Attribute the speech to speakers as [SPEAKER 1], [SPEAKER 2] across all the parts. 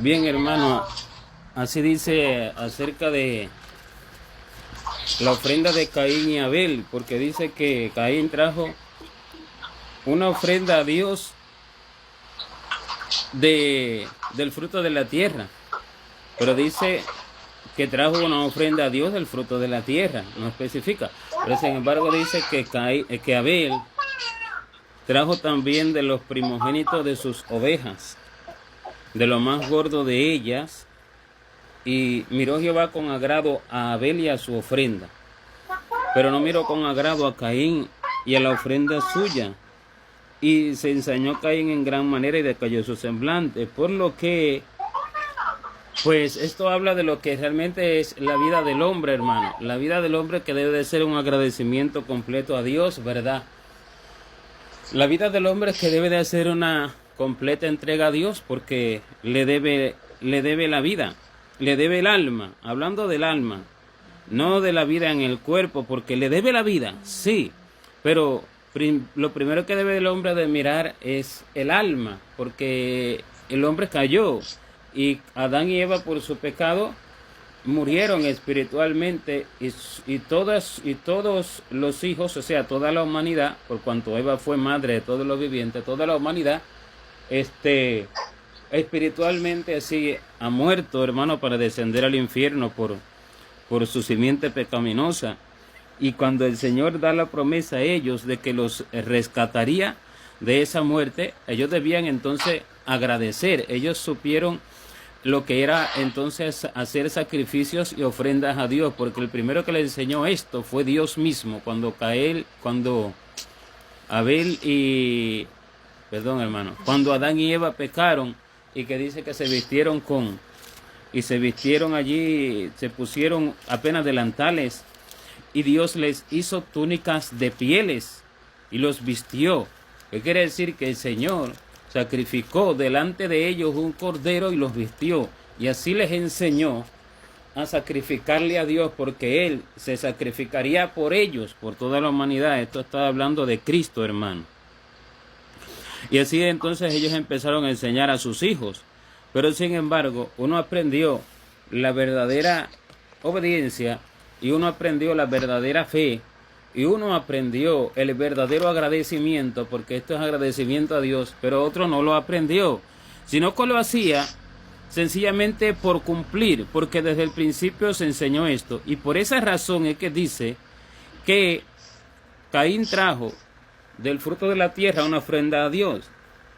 [SPEAKER 1] Bien, hermano, así dice acerca de la ofrenda de Caín y Abel, porque dice que Caín trajo una ofrenda a Dios del fruto de la tierra, pero dice que trajo una ofrenda a Dios del fruto de la tierra, no especifica. Pero sin embargo dice que Abel trajo también de los primogénitos de sus ovejas, de lo más gordo de ellas, y miró Jehová con agrado a Abel y a su ofrenda, pero no miró con agrado a Caín y a la ofrenda suya. Y se ensañó Caín en gran manera y decayó su semblante. Por lo que, pues esto habla de lo que realmente es la vida del hombre, hermano. La vida del hombre que debe de ser un agradecimiento completo a Dios, ¿verdad? La vida del hombre que debe de hacer una completa entrega a Dios porque le debe la vida, le debe el alma. Hablando del alma, no de la vida en el cuerpo, porque le debe la vida, sí, pero lo primero que debe el hombre de mirar es el alma, porque el hombre cayó y Adán y Eva por su pecado murieron espiritualmente y todos los hijos, o sea, toda la humanidad, por cuanto Eva fue madre de todos los vivientes, toda la humanidad, espiritualmente así ha muerto, hermano, para descender al infierno por su simiente pecaminosa. Y cuando el Señor da la promesa a ellos de que los rescataría de esa muerte, ellos debían entonces agradecer. Ellos supieron lo que era entonces hacer sacrificios y ofrendas a Dios, porque el primero que les enseñó esto fue Dios mismo, cuando Abel y, perdón hermano, cuando Adán y Eva pecaron y que dice que se vistieron allí, se pusieron apenas delantales y Dios les hizo túnicas de pieles y los vistió. ¿Qué quiere decir? Que el Señor sacrificó delante de ellos un cordero y los vistió. Y así les enseñó a sacrificarle a Dios, porque Él se sacrificaría por ellos, por toda la humanidad. Esto está hablando de Cristo, hermano. Y así entonces ellos empezaron a enseñar a sus hijos. Pero sin embargo, uno aprendió la verdadera obediencia y uno aprendió la verdadera fe y uno aprendió el verdadero agradecimiento, porque esto es agradecimiento a Dios, pero otro no lo aprendió, sino que lo hacía sencillamente por cumplir, porque desde el principio se enseñó esto. Y por esa razón es que dice que Caín trajo del fruto de la tierra una ofrenda a Dios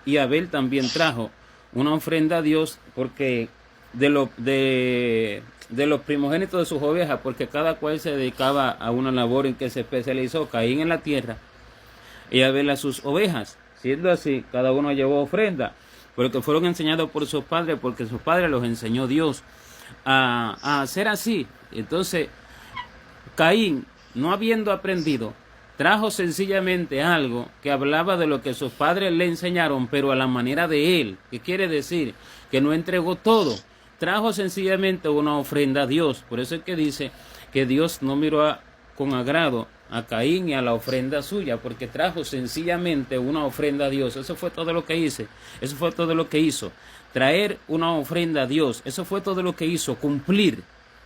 [SPEAKER 1] y Abel también trajo una ofrenda a Dios porque de los primogénitos de sus ovejas, porque cada cual se dedicaba a una labor en que se especializó. Caín en la tierra y Abel a sus ovejas. Siendo así, cada uno llevó ofrenda, porque fueron enseñados por sus padres, porque sus padres los enseñó Dios a hacer así. Entonces, Caín, no habiendo aprendido, trajo sencillamente algo que hablaba de lo que sus padres le enseñaron, pero a la manera de él. ¿Qué quiere decir? Que no entregó todo. Trajo sencillamente una ofrenda a Dios. Por eso es que dice que Dios no miró con agrado a Caín y a la ofrenda suya, porque trajo sencillamente una ofrenda a Dios. Eso fue todo lo que hice. Eso fue todo lo que hizo. Traer una ofrenda a Dios. Eso fue todo lo que hizo. Cumplir.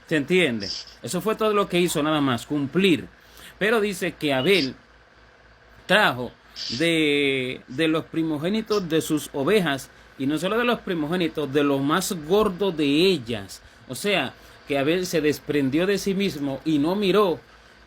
[SPEAKER 1] ¿Se entiende? Eso fue todo lo que hizo, nada más. Cumplir. Pero dice que Abel trajo de los primogénitos de sus ovejas, y no solo de los primogénitos, de los más gordos de ellas. O sea, que Abel se desprendió de sí mismo y no miró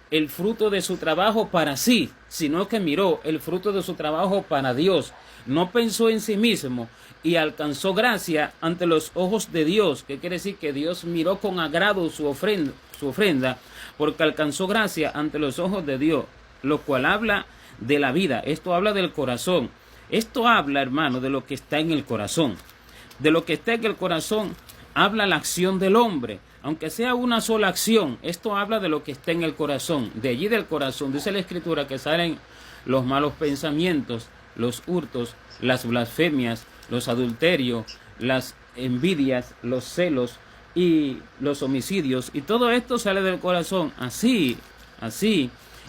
[SPEAKER 1] el fruto de su trabajo para sí, sino que miró el fruto de su trabajo para Dios. No pensó en sí mismo y alcanzó gracia ante los ojos de Dios. ¿Qué quiere decir? Que Dios miró con agrado su ofrenda, porque alcanzó gracia ante los ojos de Dios, lo cual habla de la vida. Esto habla del corazón. Esto habla, hermano, de lo que está en el corazón. De lo que está en el corazón habla la acción del hombre. Aunque sea una sola acción, esto habla de lo que está en el corazón. De allí del corazón, dice la Escritura, que salen los malos pensamientos, los hurtos, las blasfemias, los adulterios, las envidias, los celos y los homicidios. Y todo esto sale del corazón. Así.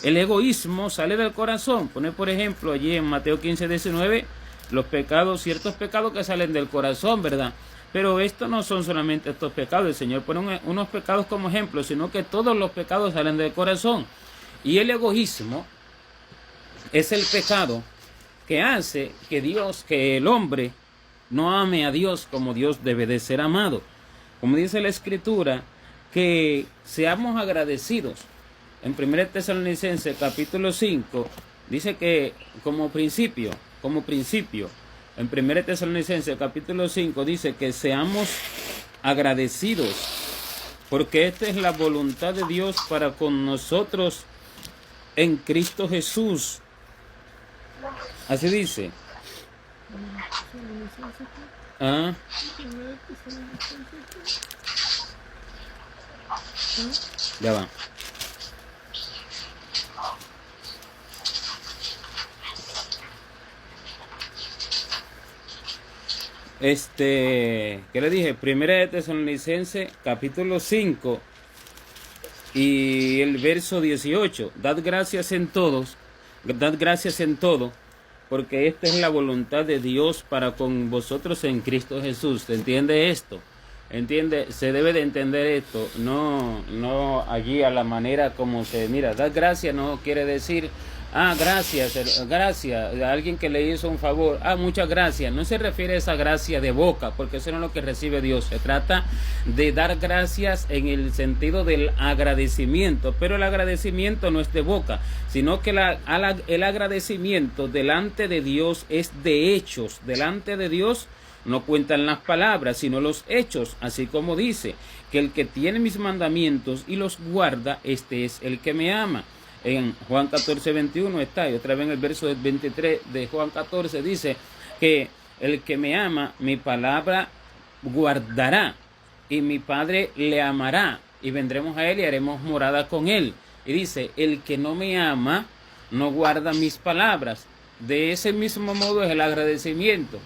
[SPEAKER 1] El egoísmo sale del corazón. Pone por ejemplo allí en Mateo 15:19 los pecados, ciertos pecados que salen del corazón, ¿verdad? Pero esto no son solamente estos pecados. El Señor pone unos pecados como ejemplo, sino que todos los pecados salen del corazón. Y el egoísmo es el pecado que hace que el hombre no ame a Dios como Dios debe de ser amado. Como dice la Escritura, que seamos agradecidos. En 1 Tesalonicenses capítulo 5, dice que como principio, en 1 Tesalonicenses capítulo 5 dice que seamos agradecidos, porque esta es la voluntad de Dios para con nosotros en Cristo Jesús. Así dice. Ya va. ¿Qué le dije? Primera de Tesalonicenses capítulo 5 y el verso 18. Dad gracias en todo, porque esta es la voluntad de Dios para con vosotros en Cristo Jesús. ¿Se entiende esto? Se debe de entender esto, no allí a la manera como se mira. Dar gracias no quiere decir, gracias, a alguien que le hizo un favor, muchas gracias. No se refiere a esa gracia de boca, porque eso no es lo que recibe Dios. Se trata de dar gracias en el sentido del agradecimiento, pero el agradecimiento no es de boca, sino que el agradecimiento delante de Dios es de hechos. Delante de Dios no cuentan las palabras, sino los hechos, así como dice, que el que tiene mis mandamientos y los guarda, este es el que me ama. En Juan 14, 21 está, y otra vez en el verso 23 de Juan 14 dice que el que me ama, mi palabra guardará, y mi Padre le amará, y vendremos a él y haremos morada con él. Y dice, el que no me ama, no guarda mis palabras. De ese mismo modo es el agradecimiento.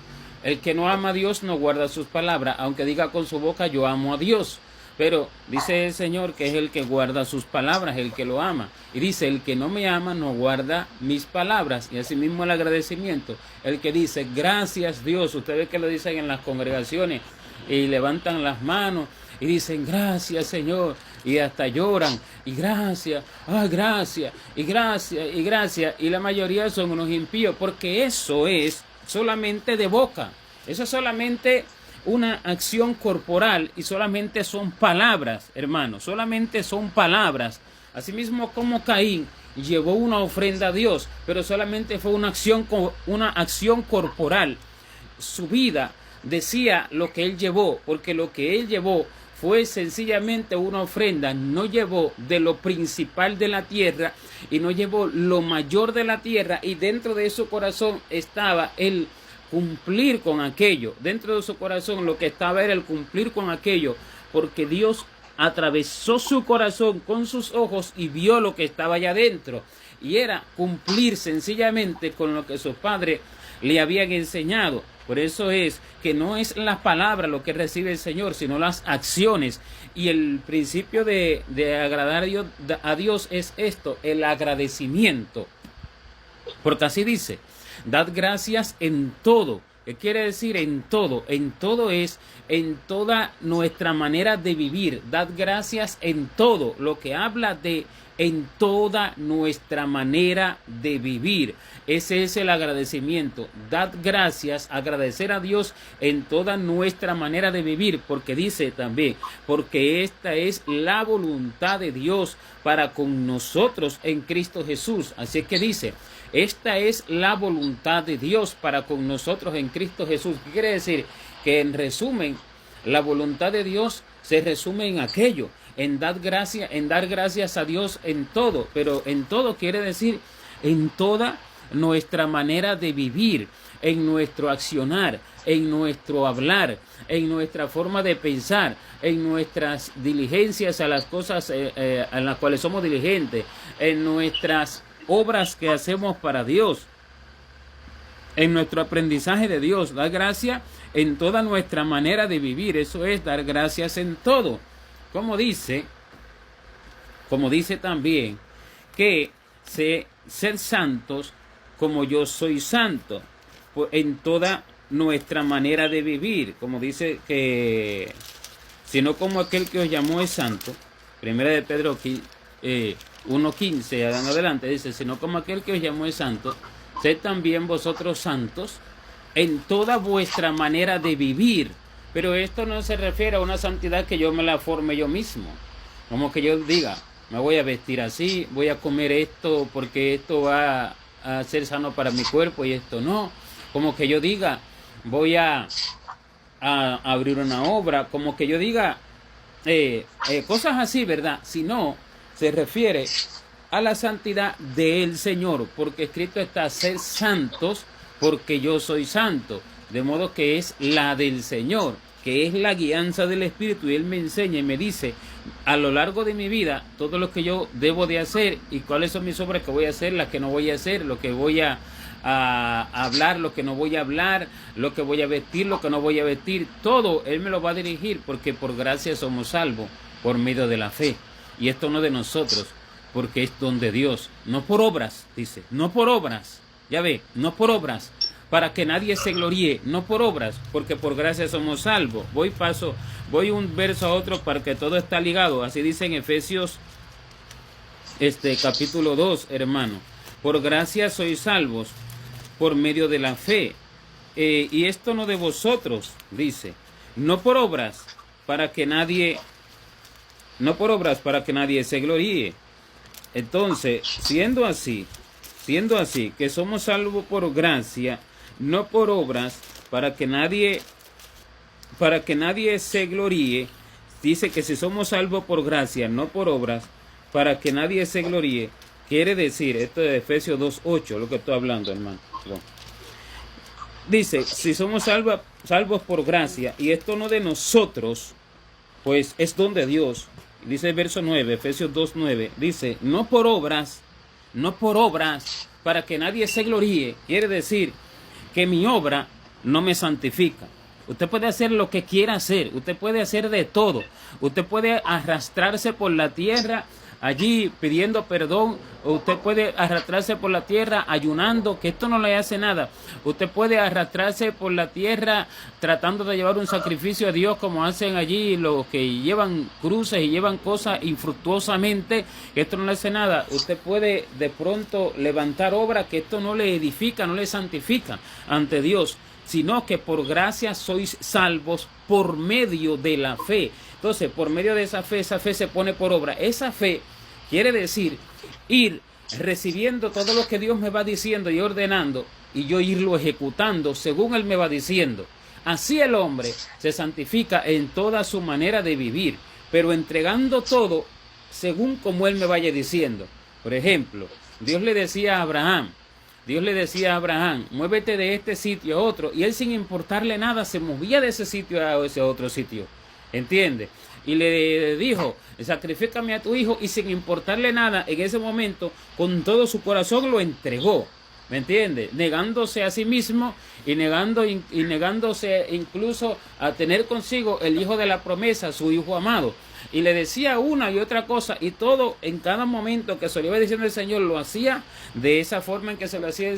[SPEAKER 1] El que no ama a Dios no guarda sus palabras, aunque diga con su boca yo amo a Dios. Pero dice el Señor que es el que guarda sus palabras, el que lo ama. Y dice, el que no me ama no guarda mis palabras. Y asimismo el agradecimiento. El que dice, gracias Dios. Ustedes que lo dicen en las congregaciones y levantan las manos y dicen, gracias Señor. Y hasta lloran. Y gracias, gracias, y gracias, y gracias. Y la mayoría son unos impíos, porque eso es solamente de boca. Eso es solamente una acción corporal y solamente son palabras, hermanos, solamente son palabras. Asimismo como Caín llevó una ofrenda a Dios, pero solamente fue una acción corporal. Su vida decía lo que él llevó, porque lo que él llevó fue sencillamente una ofrenda. No llevó de lo principal de la tierra y no llevó lo mayor de la tierra, y dentro de su corazón estaba el cumplir con aquello. Dentro de su corazón lo que estaba era el cumplir con aquello, porque Dios atravesó su corazón con sus ojos y vio lo que estaba allá adentro, y era cumplir sencillamente con lo que sus padres le habían enseñado. Por eso es que no es la palabra lo que recibe el Señor, sino las acciones. Y el principio de agradar a Dios es esto, el agradecimiento. Porque así dice, dad gracias en todo. ¿Qué quiere decir en todo? En todo es en toda nuestra manera de vivir. Dad gracias en todo. Lo que habla de en toda nuestra manera de vivir. Ese es el agradecimiento. Dad gracias, agradecer a Dios en toda nuestra manera de vivir, porque dice también, porque esta es la voluntad de Dios para con nosotros en Cristo Jesús. Así que dice, esta es la voluntad de Dios para con nosotros en Cristo Jesús. ¿Qué quiere decir? Que en resumen, la voluntad de Dios se resume en aquello, en dar gracias a Dios en todo. Pero en todo quiere decir en toda nuestra manera de vivir, en nuestro accionar, en nuestro hablar, en nuestra forma de pensar, en nuestras diligencias a las cosas en las cuales somos diligentes, en nuestras obras que hacemos para Dios, en nuestro aprendizaje de Dios. Dar gracias en toda nuestra manera de vivir. Eso es dar gracias en todo. Como dice también que ser santos como yo soy santo, en toda nuestra manera de vivir, como dice que, sino como aquel que os llamó es santo. Primera de Pedro 1:15 en adelante dice, sino como aquel que os llamó es santo, sed también vosotros santos en toda vuestra manera de vivir. Pero esto no se refiere a una santidad que yo me la forme yo mismo, como que yo diga, me voy a vestir así, voy a comer esto porque esto va a ser sano para mi cuerpo y esto no, como que yo diga, voy a abrir una obra, como que yo diga cosas así, ¿verdad? Sino se refiere a la santidad del Señor, porque escrito está, sed santos porque yo soy santo, de modo que es la del Señor, que es la guianza del Espíritu, y Él me enseña y me dice a lo largo de mi vida todo lo que yo debo de hacer y cuáles son mis obras que voy a hacer, las que no voy a hacer, lo que voy a hablar, lo que no voy a hablar, lo que voy a vestir, lo que no voy a vestir, todo Él me lo va a dirigir, porque por gracia somos salvos por medio de la fe, y esto no de nosotros, porque es don de Dios, no por obras, dice, no por obras, ya ve, no por obras, para que nadie se gloríe, no por obras, porque por gracia somos salvos. Voy un verso a otro para que todo está ligado, así dice en Efesios capítulo 2, hermano, por gracia sois salvos por medio de la fe, y esto no de vosotros, dice, no por obras, para que nadie se gloríe. Entonces, siendo así, que somos salvos por gracia, no por obras, para que nadie se gloríe, dice que si somos salvos por gracia, no por obras, para que nadie se gloríe, quiere decir, esto de Efesios 2:8, lo que estoy hablando, hermano. Dice, si somos salvos por gracia, y esto no de nosotros, pues es don de Dios. Dice el verso 9, Efesios 2:9, dice, no por obras, para que nadie se gloríe. Quiere decir que mi obra no me santifica. Usted puede hacer lo que quiera hacer, usted puede hacer de todo, usted puede arrastrarse por la tierra allí pidiendo perdón, o usted puede arrastrarse por la tierra ayunando, que esto no le hace nada. Usted puede arrastrarse por la tierra tratando de llevar un sacrificio a Dios, como hacen allí los que llevan cruces y llevan cosas infructuosamente, que esto no le hace nada. Usted puede de pronto levantar obra que esto no le edifica, no le santifica ante Dios, sino que por gracia sois salvos por medio de la fe. Entonces, por medio de esa fe se pone por obra. Esa fe quiere decir ir recibiendo todo lo que Dios me va diciendo y ordenando, y yo irlo ejecutando según Él me va diciendo. Así el hombre se santifica en toda su manera de vivir, pero entregando todo según como Él me vaya diciendo. Por ejemplo, Dios le decía a Abraham, muévete de este sitio a otro, y él sin importarle nada se movía de ese sitio a ese otro sitio, ¿entiende? Y le dijo, sacrifícame a tu hijo, y sin importarle nada, en ese momento, con todo su corazón lo entregó, ¿me entiende? Negándose a sí mismo y negándose incluso a tener consigo el hijo de la promesa, su hijo amado. Y le decía una y otra cosa, y todo en cada momento que se lo iba diciendo el Señor, lo hacía de esa forma en que se lo decía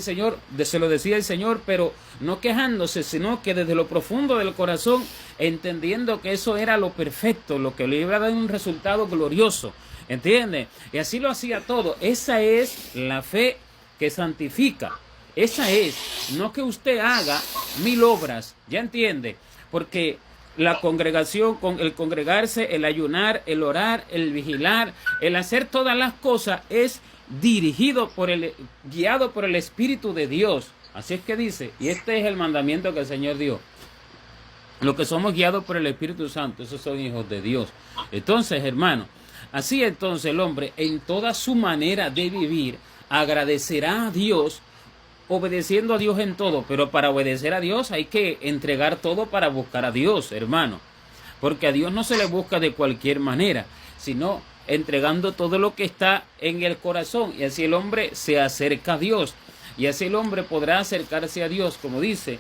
[SPEAKER 1] el Señor, pero no quejándose, sino que desde lo profundo del corazón, entendiendo que eso era lo perfecto, lo que le iba a dar un resultado glorioso, ¿entiende? Y así lo hacía todo. Esa es la fe que santifica. Esa es, no que usted haga 1000 obras, ¿ya entiende? Porque la congregación, con el congregarse, el ayunar, el orar, el vigilar, el hacer todas las cosas es guiado por el Espíritu de Dios. Así es que dice, y este es el mandamiento que el Señor dio. Los que somos guiados por el Espíritu Santo, esos son hijos de Dios. Entonces, hermano, así entonces el hombre en toda su manera de vivir agradecerá a Dios, obedeciendo a Dios en todo. Pero para obedecer a Dios hay que entregar todo para buscar a Dios, hermano, porque a Dios no se le busca de cualquier manera, sino entregando todo lo que está en el corazón, y así el hombre se acerca a Dios, y así el hombre podrá acercarse a Dios, como dice,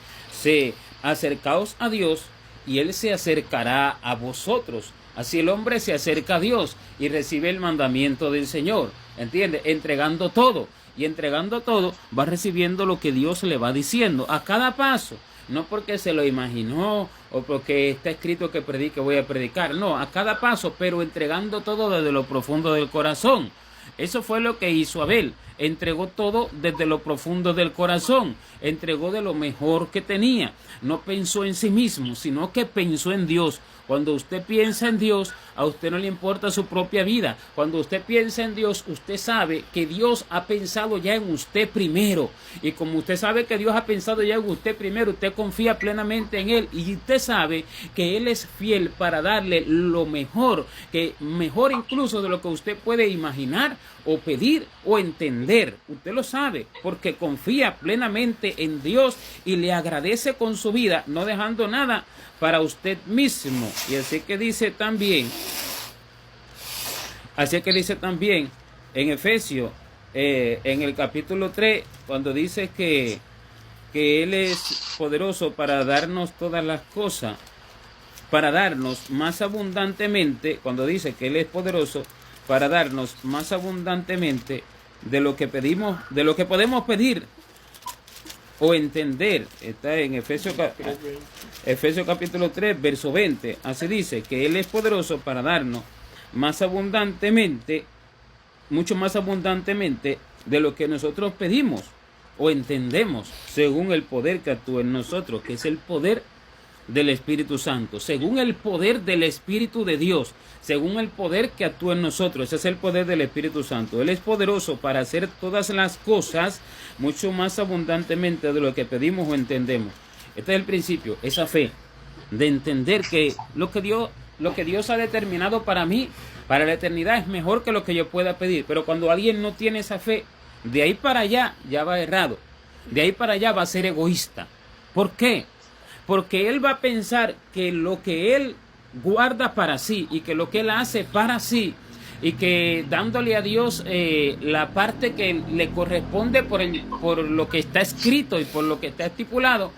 [SPEAKER 1] acercaos a Dios y Él se acercará a vosotros. Así el hombre se acerca a Dios y recibe el mandamiento del Señor, ¿entiende? Entregando todo. Y entregando todo, va recibiendo lo que Dios le va diciendo a cada paso. no porque se lo imaginó o porque está escrito que predique, voy a predicar, no, a cada paso, pero entregando todo desde lo profundo del corazón. Eso fue lo que hizo Abel, entregó todo desde lo profundo del corazón, entregó de lo mejor que tenía, no pensó en sí mismo, sino que pensó en Dios. Cuando usted piensa en Dios, a usted no le importa su propia vida. Cuando usted piensa en Dios, usted sabe que Dios ha pensado ya en usted primero. Y como usted sabe que Dios ha pensado ya en usted primero, usted confía plenamente en Él. Y usted sabe que Él es fiel para darle lo mejor, que mejor incluso de lo que usted puede imaginar o pedir o entender. Usted lo sabe porque confía plenamente en Dios y le agradece con su vida, no dejando nada para usted mismo. Y así que dice también en Efesios, en el capítulo 3, cuando dice que Él es poderoso para darnos todas las cosas, para darnos más abundantemente, cuando dice que Él es poderoso para darnos más abundantemente de lo que pedimos, de lo que podemos pedir o entender. Está en Efesios capítulo 3, verso 20. Así dice que Él es poderoso para darnos más abundantemente, mucho más abundantemente de lo que nosotros pedimos o entendemos, según el poder que actúa en nosotros, que es el poder del Espíritu Santo, según el poder del Espíritu de Dios, según el poder que actúa en nosotros. Ese es el poder del Espíritu Santo. Él es poderoso para hacer todas las cosas mucho más abundantemente de lo que pedimos o entendemos. Este es el principio, esa fe de entender que lo que Dios ha determinado para mí, para la eternidad, es mejor que lo que yo pueda pedir. Pero cuando alguien no tiene esa fe, de ahí para allá ya va errado, de ahí para allá va a ser egoísta. ¿Por qué? Porque él va a pensar que lo que él guarda para sí y que lo que él hace para sí, y que dándole a Dios la parte que le corresponde por lo que está escrito y por lo que está estipulado,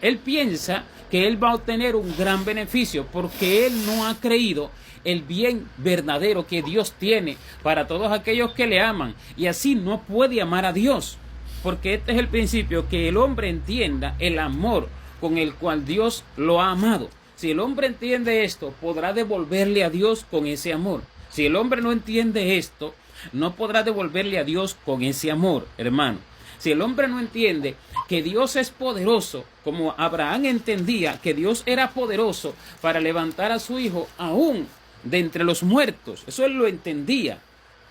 [SPEAKER 1] él piensa que él va a obtener un gran beneficio porque él no ha creído el bien verdadero que Dios tiene para todos aquellos que le aman, y así no puede amar a Dios, porque este es el principio, que el hombre entienda el amor con el cual Dios lo ha amado. Si el hombre entiende esto, podrá devolverle a Dios con ese amor. Si el hombre no entiende esto, no podrá devolverle a Dios con ese amor, hermano. Si el hombre no entiende que Dios es poderoso, como Abraham entendía que Dios era poderoso para levantar a su hijo aún de entre los muertos, eso él lo entendía,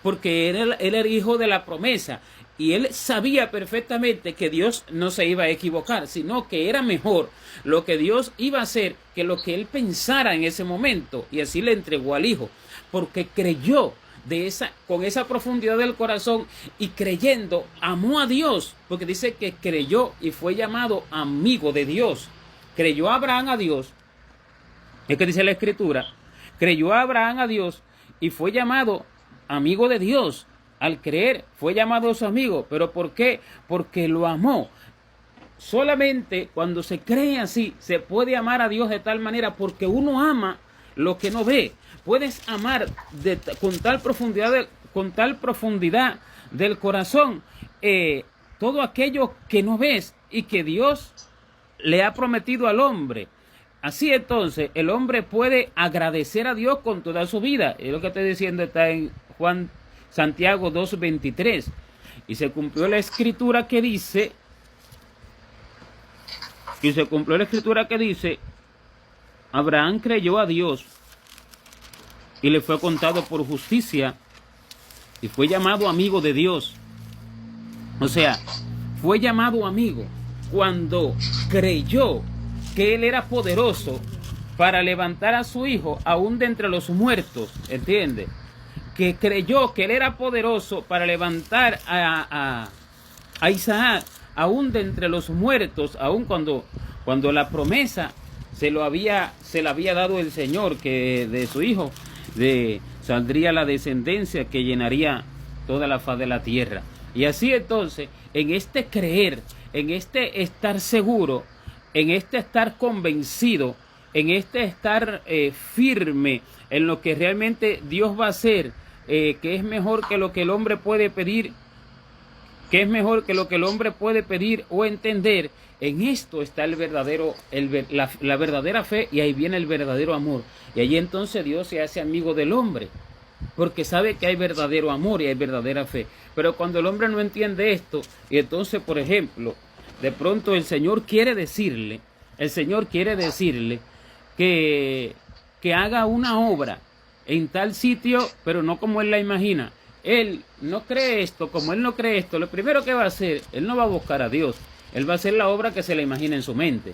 [SPEAKER 1] porque él era hijo de la promesa. Y él sabía perfectamente que Dios no se iba a equivocar, sino que era mejor lo que Dios iba a hacer que lo que él pensara en ese momento. Y así le entregó al hijo, porque creyó con esa profundidad del corazón, y creyendo amó a Dios, porque dice que creyó y fue llamado amigo de Dios. Creyó Abraham a Dios, es que dice la Escritura, creyó Abraham a Dios y fue llamado amigo de Dios. Al creer fue llamado su amigo. ¿Pero por qué? Porque lo amó. Solamente cuando se cree así se puede amar a Dios de tal manera, porque uno ama lo que no ve. Puedes amar con tal profundidad del corazón todo aquello que no ves y que Dios le ha prometido al hombre. Así entonces el hombre puede agradecer a Dios con toda su vida. Es lo que estoy diciendo, está en Santiago 2:23, y se cumplió la escritura que dice, Abraham creyó a Dios y le fue contado por justicia y fue llamado amigo de Dios. O sea, fue llamado amigo cuando creyó que él era poderoso para levantar a su hijo aún de entre los muertos, ¿entiende? Que creyó que él era poderoso para levantar a Isaac aún de entre los muertos, aún cuando la promesa se la había dado el Señor, que de su hijo saldría la descendencia que llenaría toda la faz de la tierra. Y así entonces, en este creer, en este estar seguro, en este estar convencido, en este estar firme en lo que realmente Dios va a hacer, que es mejor que lo que el hombre puede pedir, o entender, En esto está el verdadero, la verdadera fe, y ahí viene el verdadero amor. Y allí entonces Dios se hace amigo del hombre, porque sabe que hay verdadero amor y hay verdadera fe. Pero cuando el hombre no entiende esto, y entonces, por ejemplo, de pronto el Señor quiere decirle que haga una obra en tal sitio, pero no como él la imagina. Él no cree esto, como él no cree esto, lo primero que va a hacer, él no va a buscar a Dios, él va a hacer la obra que se le imagina en su mente.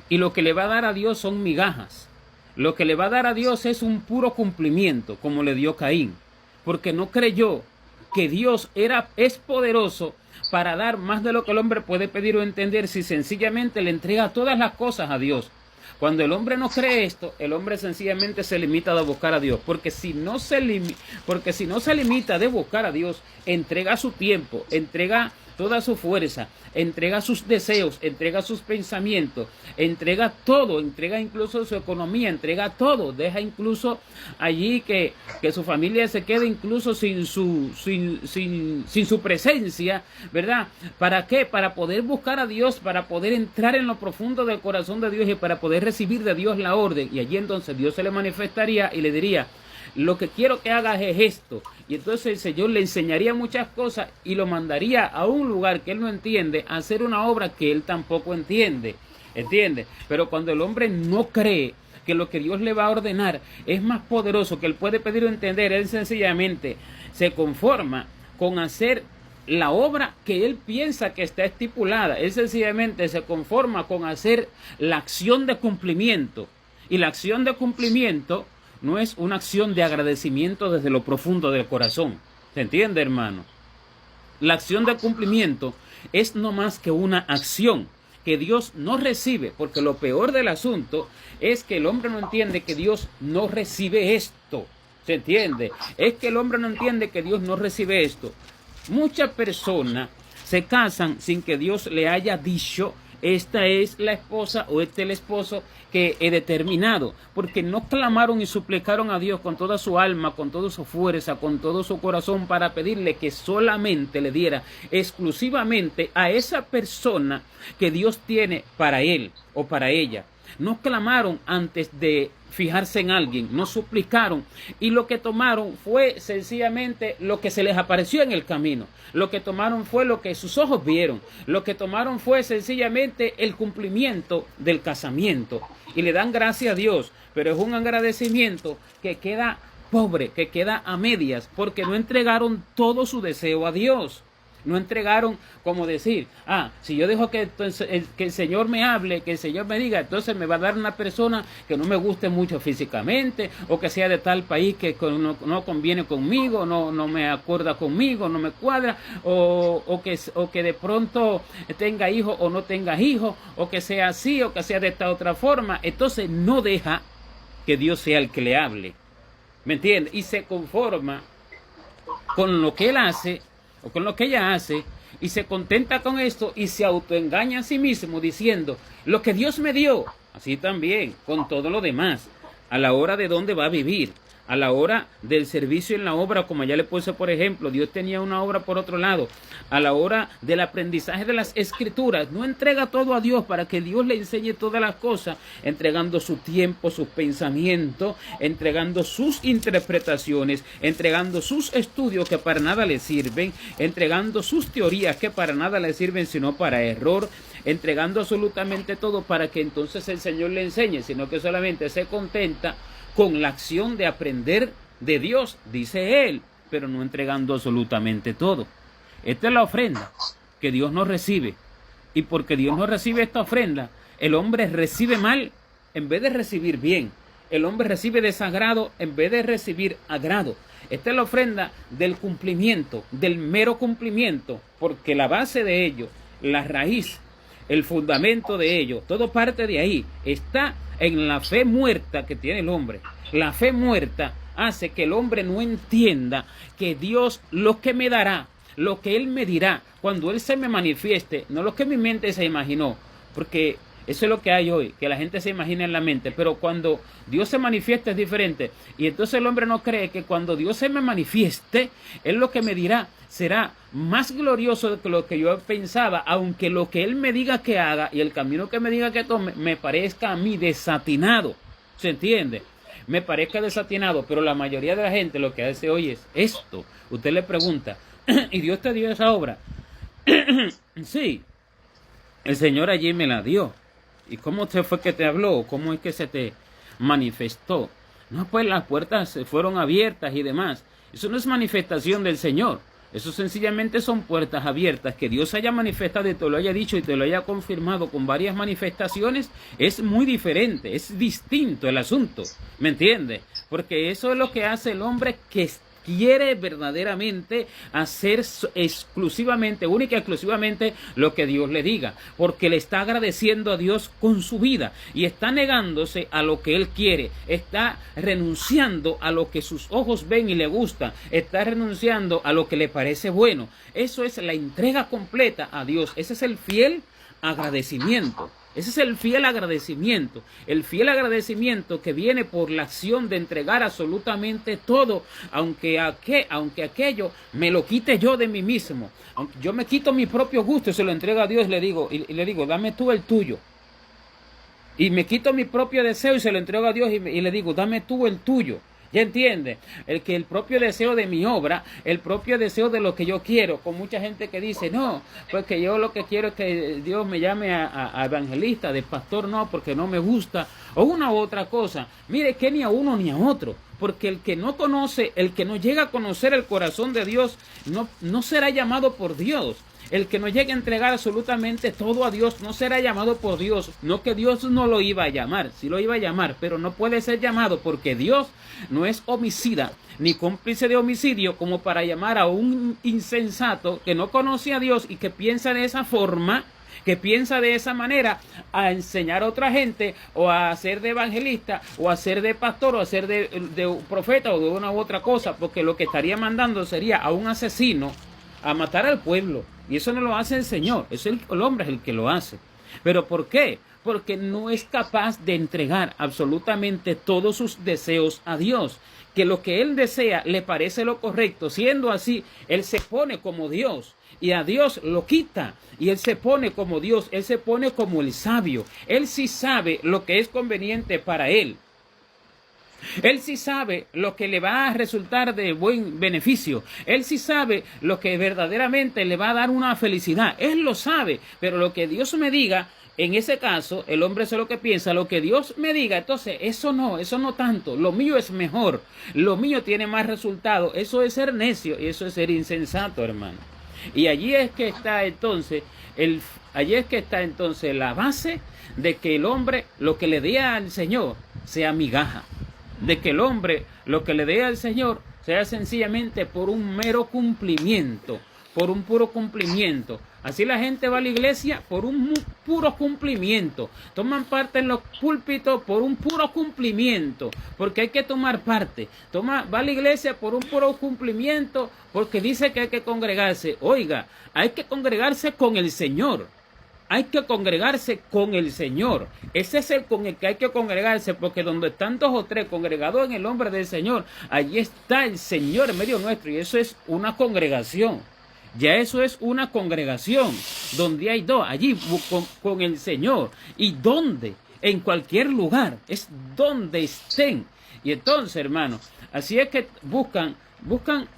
[SPEAKER 1] Y lo que le va a dar a Dios son migajas. Lo que le va a dar a Dios es un puro cumplimiento, como le dio Caín, porque no creyó que Dios es poderoso para dar más de lo que el hombre puede pedir o entender si sencillamente le entrega todas las cosas a Dios. Cuando el hombre no cree esto, el hombre sencillamente se limita a buscar a Dios, porque si no se limita de buscar a Dios, entrega su tiempo, entrega toda su fuerza, entrega sus deseos, entrega sus pensamientos, entrega todo, entrega incluso su economía, entrega todo, deja incluso allí que su familia se quede incluso sin su presencia, ¿verdad? ¿Para qué? Para poder buscar a Dios, para poder entrar en lo profundo del corazón de Dios y para poder recibir de Dios la orden. Y allí entonces Dios se le manifestaría y le diría: lo que quiero que hagas es esto. Y entonces el Señor le enseñaría muchas cosas y lo mandaría a un lugar que él no entiende, a hacer una obra que él tampoco entiende. ¿Entiende? Pero cuando el hombre no cree que lo que Dios le va a ordenar es más poderoso que él puede pedir o entender, él sencillamente se conforma con hacer la obra que él piensa que está estipulada. Él sencillamente se conforma con hacer la acción de cumplimiento. Y la acción de cumplimiento no es una acción de agradecimiento desde lo profundo del corazón. ¿Se entiende, hermano? La acción de cumplimiento es no más que una acción que Dios no recibe, porque lo peor del asunto es que el hombre no entiende que Dios no recibe esto. ¿Se entiende? Es que el hombre no entiende que Dios no recibe esto. Muchas personas se casan sin que Dios le haya dicho: esta es la esposa o este es el esposo que he determinado, porque no clamaron y suplicaron a Dios con toda su alma, con toda su fuerza, con todo su corazón, para pedirle que solamente le diera exclusivamente a esa persona que Dios tiene para él o para ella. No clamaron antes de fijarse en alguien, no suplicaron, y lo que tomaron fue sencillamente lo que se les apareció en el camino. Lo que tomaron fue lo que sus ojos vieron. Lo que tomaron fue sencillamente el cumplimiento del casamiento, y le dan gracias a Dios, pero es un agradecimiento que queda pobre, que queda a medias, porque no entregaron todo su deseo a Dios. No entregaron, como decir: si yo dejo que el Señor me hable, que el Señor me diga, entonces me va a dar una persona que no me guste mucho físicamente, o que sea de tal país que no conviene conmigo, no me acuerda conmigo, no me cuadra, o que de pronto tenga hijos o no tenga hijos, o que sea así, o que sea de esta otra forma. Entonces no deja que Dios sea el que le hable, ¿me entiende? Y se conforma con lo que él hace o con lo que ella hace, y se contenta con esto y se autoengaña a sí mismo diciendo: lo que Dios me dio, así también con todo lo demás, a la hora de dónde va a vivir, a la hora del servicio en la obra, como ya le puse por ejemplo, Dios tenía una obra por otro lado, a la hora del aprendizaje de las escrituras, no entrega todo a Dios para que Dios le enseñe todas las cosas, entregando su tiempo, sus pensamientos, entregando sus interpretaciones, entregando sus estudios que para nada le sirven, entregando sus teorías que para nada le sirven sino para error, entregando absolutamente todo para que entonces el Señor le enseñe, sino que solamente se contenta con la acción de aprender de Dios, dice él, pero no entregando absolutamente todo. Esta es la ofrenda que Dios no recibe. Y porque Dios no recibe esta ofrenda, el hombre recibe mal en vez de recibir bien. El hombre recibe desagrado en vez de recibir agrado. Esta es la ofrenda del cumplimiento, del mero cumplimiento, porque la base de ello, la raíz, el fundamento de ello, todo parte de ahí, está en la fe muerta que tiene el hombre. La fe muerta hace que el hombre no entienda que Dios lo que me dará, lo que Él me dirá, cuando Él se me manifieste, no lo que mi mente se imaginó, porque Eso es lo que hay hoy, que la gente se imagina en la mente, pero cuando Dios se manifiesta es diferente. Y entonces el hombre no cree que cuando Dios se me manifieste, Él lo que me dirá será más glorioso de lo que yo pensaba, aunque lo que Él me diga que haga y el camino que me diga que tome me parezca a mí desatinado. ¿Se entiende? Me parezca desatinado, pero la mayoría de la gente lo que hace hoy es esto. Usted le pregunta, ¿y Dios te dio esa obra? Sí, el Señor allí me la dio. ¿Y cómo fue que te habló? ¿Cómo es que se te manifestó? No, pues las puertas se fueron abiertas y demás. Eso no es manifestación del Señor. Eso sencillamente son puertas abiertas. Que Dios haya manifestado y te lo haya dicho y te lo haya confirmado con varias manifestaciones es muy diferente, es distinto el asunto. ¿Me entiendes? Porque eso es lo que hace el hombre que quiere verdaderamente hacer exclusivamente, única y exclusivamente lo que Dios le diga, porque le está agradeciendo a Dios con su vida y está negándose a lo que Él quiere, está renunciando a lo que sus ojos ven y le gusta, está renunciando a lo que le parece bueno. Eso es la entrega completa a Dios, ese es el fiel agradecimiento. Ese es el fiel agradecimiento que viene por la acción de entregar absolutamente todo, aunque aquello me lo quite yo de mí mismo. Aunque yo me quito mi propio gusto y se lo entrego a Dios y le digo, dame tú el tuyo. Y me quito mi propio deseo y se lo entrego a Dios y le digo, dame tú el tuyo. ¿Ya entiende? El propio deseo de mi obra, el propio deseo de lo que yo quiero, con mucha gente que dice, no, porque yo lo que quiero es que Dios me llame a evangelista, de pastor no, porque no me gusta, o una u otra cosa. Mire que ni a uno ni a otro, porque el que no conoce, el que no llega a conocer el corazón de Dios, no será llamado por Dios. El que no llegue a entregar absolutamente todo a Dios no será llamado por Dios. No que Dios no lo iba a llamar, sí lo iba a llamar, pero no puede ser llamado porque Dios no es homicida ni cómplice de homicidio como para llamar a un insensato que no conoce a Dios y que piensa de esa forma, que piensa de esa manera a enseñar a otra gente o a ser de evangelista o a ser de pastor o a ser de profeta o de una u otra cosa, porque lo que estaría mandando sería a un asesino a matar al pueblo. Y eso no lo hace el Señor, es el hombre es el que lo hace. ¿Pero por qué? Porque no es capaz de entregar absolutamente todos sus deseos a Dios. Que lo que Él desea le parece lo correcto. Siendo así, Él se pone como Dios y a Dios lo quita. Y Él se pone como Dios, Él se pone como el sabio. Él sí sabe lo que es conveniente para Él. Él sí sabe lo que le va a resultar de buen beneficio. Él sí sabe lo que verdaderamente le va a dar una felicidad. Él lo sabe, pero lo que Dios me diga, en ese caso, el hombre es lo que piensa, lo que Dios me diga, entonces eso no tanto. Lo mío es mejor, lo mío tiene más resultado. Eso es ser necio y eso es ser insensato, hermano. Y allí es que está entonces la base de que el hombre lo que le dé al Señor sea migaja. De que el hombre lo que le dé al Señor sea sencillamente por un mero cumplimiento, por un puro cumplimiento. Así la gente va a la iglesia por un puro cumplimiento. Toman parte en los púlpitos por un puro cumplimiento, porque hay que tomar parte. Va a la iglesia por un puro cumplimiento, porque dice que hay que congregarse. Oiga, hay que congregarse con el Señor. Hay que congregarse con el Señor. Ese es el con el que hay que congregarse, porque donde están dos o tres congregados en el nombre del Señor, allí está el Señor en medio nuestro, y eso es una congregación. Ya eso es una congregación, donde hay dos, allí con el Señor. ¿Y dónde? En cualquier lugar, es donde estén. Y entonces, hermano, así es que buscan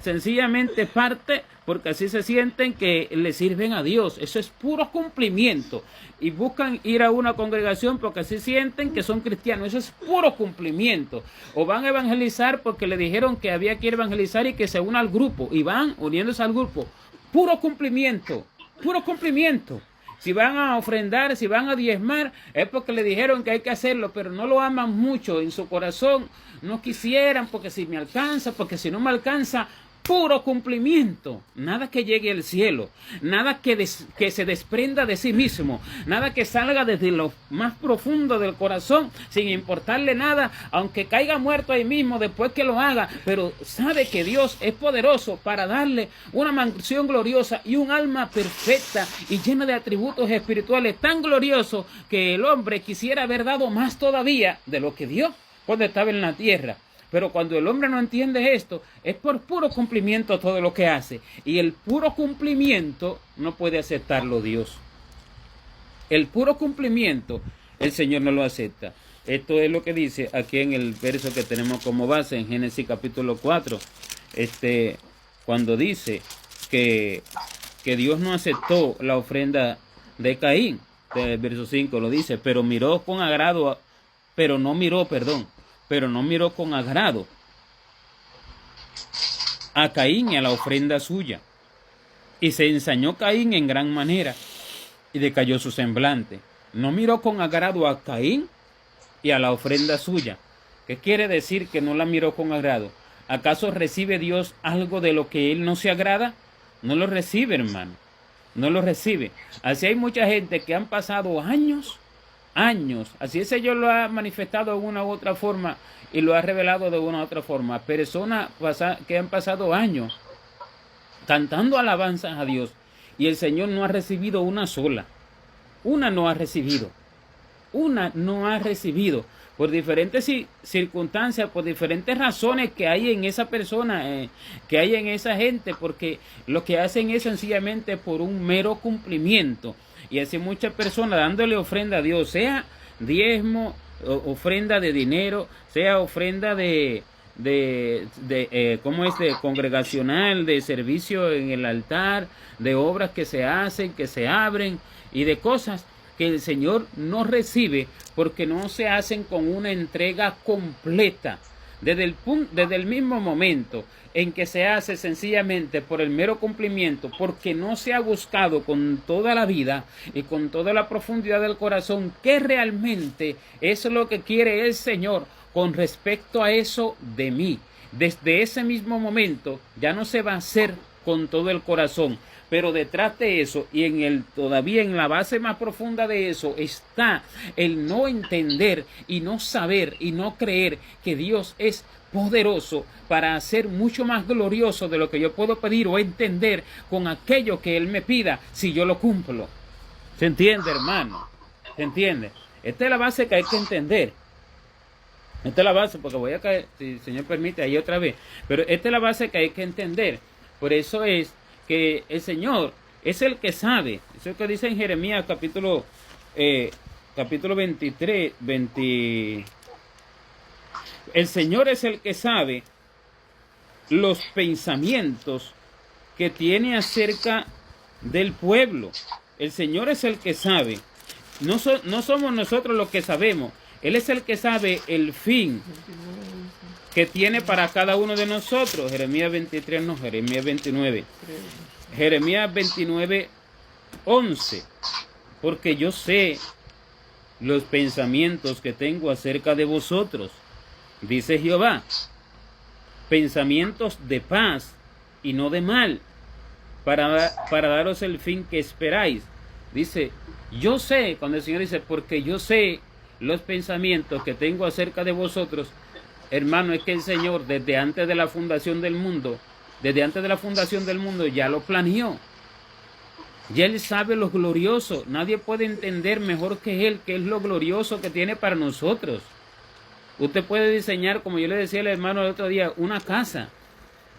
[SPEAKER 1] sencillamente parte, porque así se sienten que le sirven a Dios. Eso es puro cumplimiento. Y buscan ir a una congregación porque así sienten que son cristianos. Eso es puro cumplimiento. O van a evangelizar porque le dijeron que había que ir a evangelizar y que se una al grupo. Y van uniéndose al grupo. Puro cumplimiento. Puro cumplimiento. Si van a ofrendar, si van a diezmar, es porque le dijeron que hay que hacerlo, pero no lo aman mucho en su corazón. No quisieran, porque si me alcanza, porque si no me alcanza, puro cumplimiento, nada que llegue al cielo, nada que se desprenda de sí mismo, nada que salga desde lo más profundo del corazón, sin importarle nada, aunque caiga muerto ahí mismo después que lo haga, pero sabe que Dios es poderoso para darle una mansión gloriosa y un alma perfecta y llena de atributos espirituales tan gloriosos que el hombre quisiera haber dado más todavía de lo que dio cuando estaba en la tierra. Pero cuando el hombre no entiende esto, es por puro cumplimiento todo lo que hace. Y el puro cumplimiento no puede aceptarlo Dios. El puro cumplimiento, el Señor no lo acepta. Esto es lo que dice aquí en el verso que tenemos como base, en Génesis capítulo 4. Cuando dice que Dios no aceptó la ofrenda de Caín. El verso 5 lo dice, pero no miró con agrado a Caín y a la ofrenda suya. Y se ensañó Caín en gran manera, y decayó su semblante. No miró con agrado a Caín y a la ofrenda suya. ¿Qué quiere decir que no la miró con agrado? ¿Acaso recibe Dios algo de lo que Él no se agrada? No lo recibe, hermano. No lo recibe. Así hay mucha gente que han pasado años, así el Señor lo ha manifestado de una u otra forma y lo ha revelado de una u otra forma. Personas que han pasado años cantando alabanzas a Dios y el Señor no ha recibido una sola. Una no ha recibido. Por diferentes circunstancias, por diferentes razones que hay en esa persona, que hay en esa gente, porque lo que hacen es sencillamente por un mero cumplimiento. Y así muchas personas dándole ofrenda a Dios, sea diezmo, ofrenda de dinero, sea ofrenda congregacional, de servicio en el altar, de obras que se hacen, que se abren y de cosas que el Señor no recibe porque no se hacen con una entrega completa. Desde el mismo momento en que se hace sencillamente por el mero cumplimiento, porque no se ha buscado con toda la vida y con toda la profundidad del corazón que realmente es lo que quiere el Señor con respecto a eso de mí. Desde ese mismo momento ya no se va a hacer con todo el corazón. Pero detrás de eso y todavía en la base más profunda de eso está el no entender y no saber y no creer que Dios es poderoso para hacer mucho más glorioso de lo que yo puedo pedir o entender con aquello que Él me pida si yo lo cumplo. ¿Se entiende, hermano? ¿Se entiende? Esta es la base que hay que entender. Esta es la base, porque voy a caer, si el Señor permite, ahí otra vez. Pero esta es la base que hay que entender. Por eso es que el Señor es el que sabe. Eso es lo que dice en Jeremías capítulo 23, El Señor es el que sabe los pensamientos que tiene acerca del pueblo. El Señor es el que sabe. No somos nosotros los que sabemos. Él es el que sabe el fin que tiene para cada uno de nosotros. Jeremías 23, no, Jeremías 29. Jeremías 29, 11. Porque yo sé los pensamientos que tengo acerca de vosotros, dice Jehová, pensamientos de paz y no de mal, para daros el fin que esperáis. Dice, yo sé, cuando el Señor dice, porque yo sé los pensamientos que tengo acerca de vosotros, hermano, es que el Señor desde antes de la fundación del mundo, ya lo planeó. Ya Él sabe lo glorioso. Nadie puede entender mejor que Él qué es lo glorioso que tiene para nosotros. Usted puede diseñar, como yo le decía al hermano el otro día, una casa.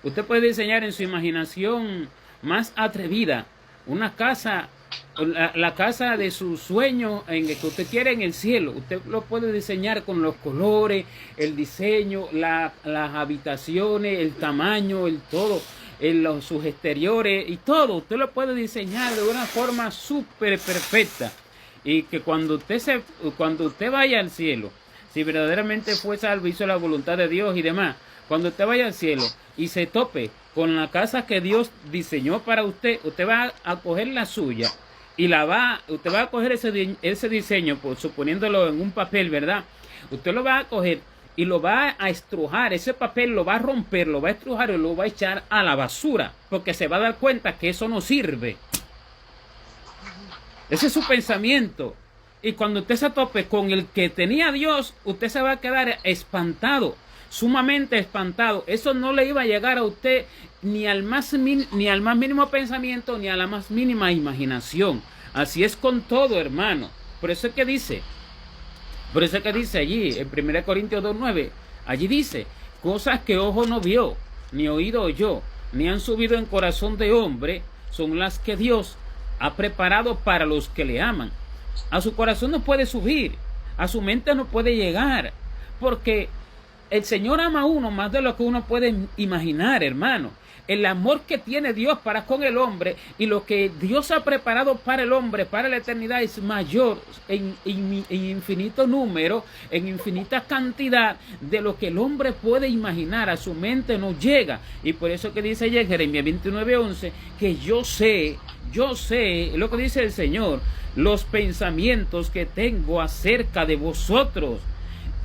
[SPEAKER 1] Usted puede diseñar en su imaginación más atrevida una casa, la casa de su sueño en el que usted quiere en el cielo. Usted lo puede diseñar con los colores, el diseño, las habitaciones, el tamaño, el todo, sus exteriores y todo. Usted lo puede diseñar de una forma súper perfecta. Y que cuando usted vaya al cielo, si verdaderamente fue salvo, hizo la voluntad de Dios y demás, cuando usted vaya al cielo y se tope con la casa que Dios diseñó para usted, usted va a coger la suya y usted va a coger ese diseño, suponiéndolo en un papel, ¿verdad? Usted lo va a coger y lo va a estrujar, ese papel lo va a romper, lo va a estrujar y lo va a echar a la basura, porque se va a dar cuenta que eso no sirve. Ese es su pensamiento. Y cuando usted se tope con el que tenía a Dios, usted se va a quedar espantado, sumamente espantado. Eso no le iba a llegar a usted ni al más mínimo pensamiento, ni a la más mínima imaginación. Así es con todo, hermano. Por eso es que dice allí, en 1 Corintios 2:9, allí dice, cosas que ojo no vio, ni oído oyó, ni han subido en corazón de hombre, son las que Dios ha preparado para los que le aman. A su corazón no puede subir, a su mente no puede llegar, porque el Señor ama a uno más de lo que uno puede imaginar, hermano. El amor que tiene Dios para con el hombre y lo que Dios ha preparado para el hombre, para la eternidad, es mayor en infinito número, en infinita cantidad de lo que el hombre puede imaginar. A su mente no llega. Y por eso que dice allá en Jeremías 29:11, que yo sé, lo que dice el Señor, los pensamientos que tengo acerca de vosotros,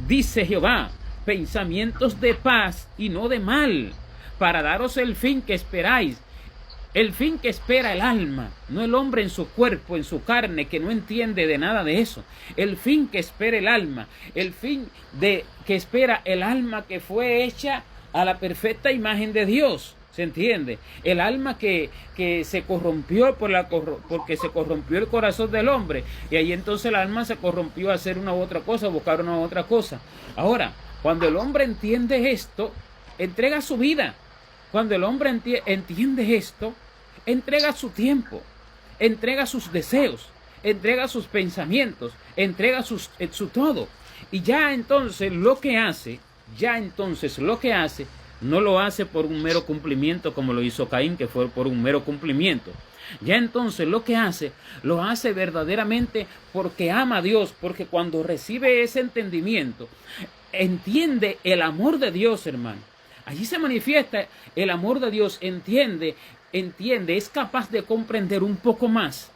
[SPEAKER 1] dice Jehová, pensamientos de paz y no de mal, para daros el fin que esperáis, el fin que espera el alma, no el hombre en su cuerpo, en su carne, que no entiende de nada de eso. El fin que espera el alma, el fin que espera el alma que fue hecha a la perfecta imagen de Dios. ¿Se entiende? El alma que se corrompió porque se corrompió el corazón del hombre. Y ahí entonces el alma se corrompió a hacer una u otra cosa, a buscar una u otra cosa. Ahora, cuando el hombre entiende esto, entrega su vida. Cuando el hombre entiende esto, entrega su tiempo, entrega sus deseos, entrega sus pensamientos, entrega su todo. Y ya entonces lo que hace, no lo hace por un mero cumplimiento como lo hizo Caín, que fue por un mero cumplimiento. Ya entonces lo que hace, lo hace verdaderamente porque ama a Dios, porque cuando recibe ese entendimiento, entiende el amor de Dios, hermano. Allí se manifiesta el amor de Dios, entiende, es capaz de comprender un poco más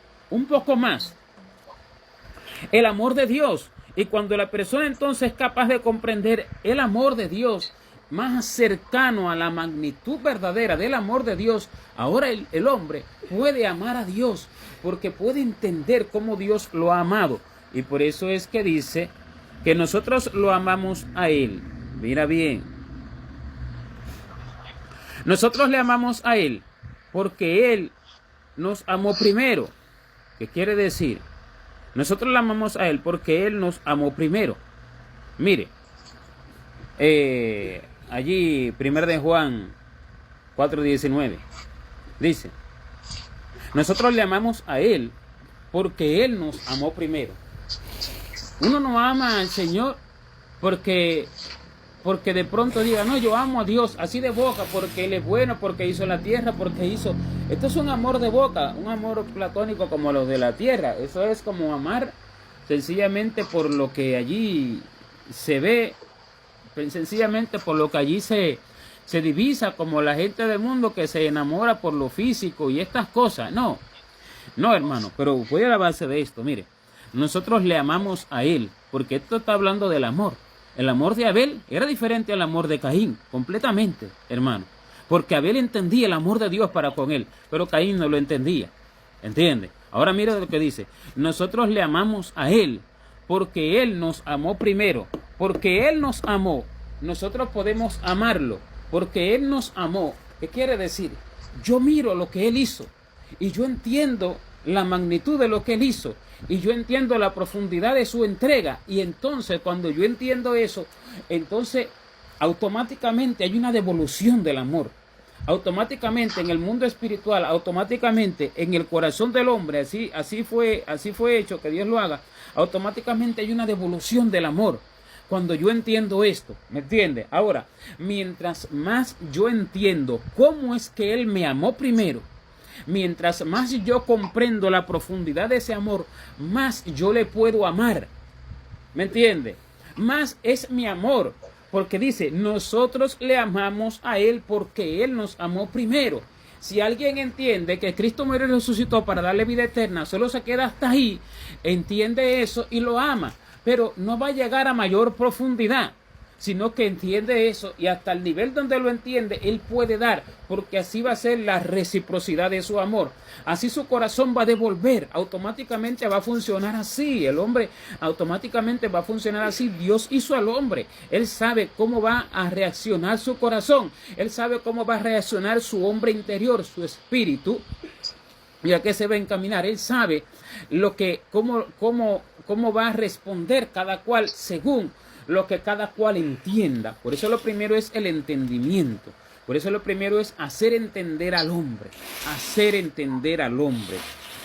[SPEAKER 1] el amor de Dios. Y cuando la persona entonces es capaz de comprender el amor de Dios, más cercano a la magnitud verdadera del amor de Dios, ahora el hombre puede amar a Dios, porque puede entender cómo Dios lo ha amado. Y por eso es que dice que nosotros lo amamos a Él. Mira bien. Nosotros le amamos a Él porque Él nos amó primero. ¿Qué quiere decir? Nosotros le amamos a Él porque Él nos amó primero. Mire, allí 1 de Juan 4:19 dice, nosotros le amamos a Él porque Él nos amó primero. Uno no ama al Señor porque de pronto diga, no, yo amo a Dios así de boca, porque Él es bueno, porque hizo la tierra, porque hizo... Esto es un amor de boca, un amor platónico como los de la tierra. Eso es como amar sencillamente por lo que allí se ve, sencillamente por lo que allí se divisa, como la gente del mundo que se enamora por lo físico y estas cosas. No, hermano, pero voy a la base de esto. Mire, nosotros le amamos a Él, porque esto está hablando del amor. El amor de Abel era diferente al amor de Caín, completamente, hermano. Porque Abel entendía el amor de Dios para con él, pero Caín no lo entendía. ¿Entiende? Ahora mira lo que dice. Nosotros le amamos a Él, porque Él nos amó primero. Porque Él nos amó, nosotros podemos amarlo. Porque Él nos amó. ¿Qué quiere decir? Yo miro lo que Él hizo y yo entiendo la magnitud de lo que Él hizo. Y yo entiendo la profundidad de su entrega. Y entonces cuando yo entiendo eso, entonces automáticamente hay una devolución del amor. Automáticamente en el mundo espiritual, automáticamente en el corazón del hombre, así fue hecho que Dios lo haga. Automáticamente hay una devolución del amor. Cuando yo entiendo esto, ¿me entiende? Ahora, mientras más yo entiendo cómo es que Él me amó primero, mientras más yo comprendo la profundidad de ese amor, más yo le puedo amar. ¿Me entiende? Más es mi amor. Porque dice, nosotros le amamos a Él porque Él nos amó primero. Si alguien entiende que Cristo murió y resucitó para darle vida eterna, solo se queda hasta ahí, entiende eso y lo ama. Pero no va a llegar a mayor profundidad. sino que entiende eso y hasta el nivel donde lo entiende, él puede dar, porque así va a ser la reciprocidad de su amor. Así su corazón va a devolver, automáticamente va a funcionar así. El hombre automáticamente va a funcionar así. Dios hizo al hombre. Él sabe cómo va a reaccionar su corazón. Él sabe cómo va a reaccionar su hombre interior, su espíritu, y a qué se va a encaminar. Él sabe cómo va a responder cada cual según lo que cada cual entienda. Por eso lo primero es el entendimiento. Por eso lo primero es hacer entender al hombre. Hacer entender al hombre.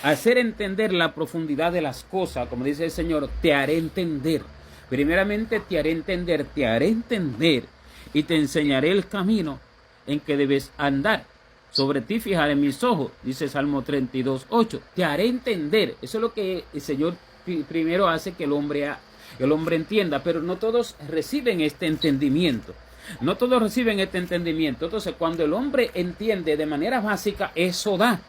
[SPEAKER 1] Hacer entender la profundidad de las cosas. Como dice el Señor, te haré entender. Primeramente te haré entender y te enseñaré el camino en que debes andar. Sobre ti fijaré mis ojos, dice Salmo 32:8. Te haré entender. Eso es lo que el Señor primero hace que el hombre entienda, pero no todos reciben este entendimiento. No todos reciben este entendimiento. Entonces, cuando el hombre entiende de manera básica, eso da.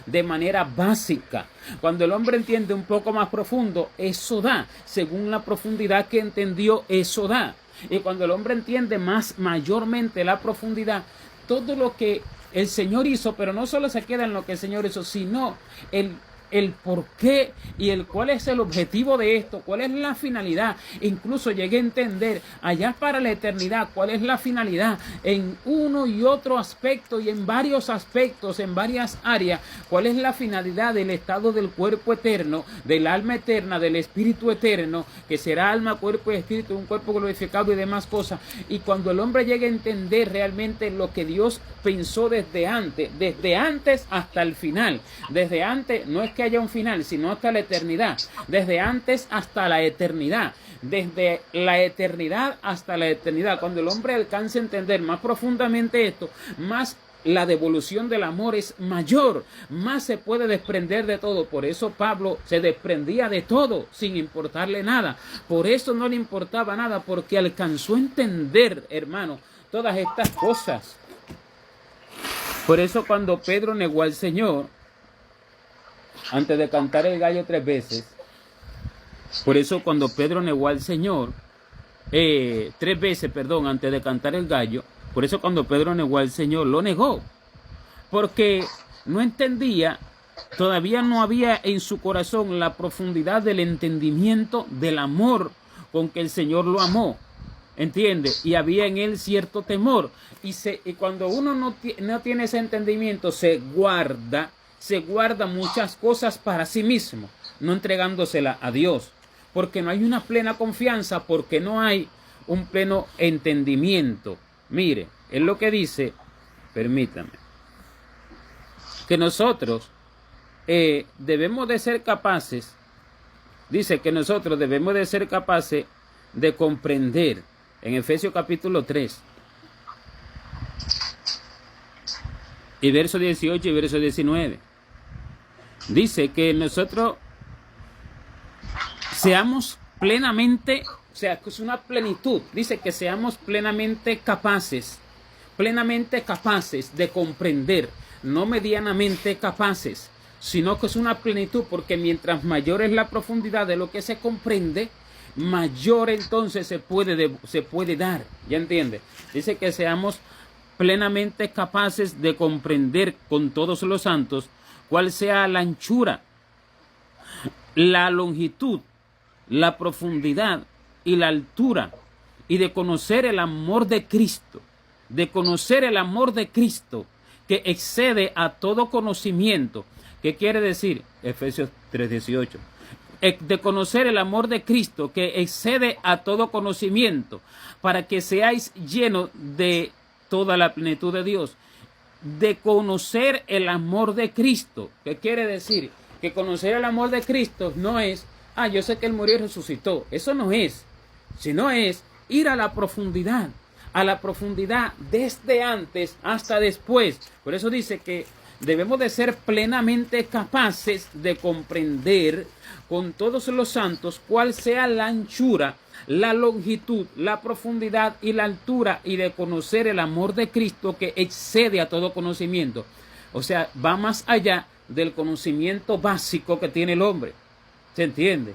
[SPEAKER 1] De manera básica. Cuando el hombre entiende un poco más profundo, eso da. Según la profundidad que entendió, eso da. Y cuando el hombre entiende mayormente la profundidad, todo lo que el Señor hizo, pero no solo se queda en lo que el Señor hizo, sino el por qué y cuál es el objetivo de esto, cuál es la finalidad. Incluso llegué a entender allá para la eternidad cuál es la finalidad en uno y otro aspecto y en varios aspectos, en varias áreas, cuál es la finalidad del estado del cuerpo eterno, del alma eterna, del espíritu eterno, que será alma, cuerpo y espíritu, un cuerpo glorificado y demás cosas. Y cuando el hombre llegue a entender realmente lo que Dios pensó desde antes hasta el final, desde antes, no es que haya un final, sino hasta la eternidad, desde antes hasta la eternidad, desde la eternidad hasta la eternidad. Cuando el hombre alcance a entender más profundamente esto, más la devolución del amor es mayor, más se puede desprender de todo. Por eso Pablo se desprendía de todo sin importarle nada. Por eso no le importaba nada, porque alcanzó a entender, hermano, todas estas cosas. Por eso cuando Pedro negó al Señor, antes de cantar el gallo 3 veces, por eso cuando Pedro negó al Señor, 3 veces, antes de cantar el gallo, por eso cuando Pedro negó al Señor, lo negó, porque no entendía, todavía no había en su corazón la profundidad del entendimiento del amor con que el Señor lo amó. ¿Entiende? Y había en él cierto temor. Y cuando uno no tiene ese entendimiento, se guarda muchas cosas para sí mismo, no entregándosela a Dios. Porque no hay una plena confianza, porque no hay un pleno entendimiento. Mire, es lo que dice, permítame, que nosotros debemos de ser capaces, dice que nosotros debemos de ser capaces de comprender. En Efesios capítulo 3 y verso 18 y verso 19 dice que nosotros seamos plenamente, o sea, que es una plenitud, dice que seamos plenamente capaces de comprender, no medianamente capaces, sino que es una plenitud, porque mientras mayor es la profundidad de lo que se comprende, mayor entonces se puede dar. ¿Ya entiende? Dice que seamos plenamente capaces de comprender con todos los santos cuál sea la anchura, la longitud, la profundidad y la altura, y de conocer el amor de Cristo, que excede a todo conocimiento. ¿Qué quiere decir? Efesios 3:18. De conocer el amor de Cristo que excede a todo conocimiento, para que seáis llenos de toda la plenitud de Dios. De conocer el amor de Cristo. ¿Qué quiere decir? Que conocer el amor de Cristo no es, yo sé que Él murió y resucitó. Eso no es, sino es ir a la profundidad desde antes hasta después. Por eso dice que debemos de ser plenamente capaces de comprender con todos los santos cuál sea la anchura, la longitud, la profundidad y la altura, y de conocer el amor de Cristo que excede a todo conocimiento. O sea, va más allá del conocimiento básico que tiene el hombre. ¿Se entiende?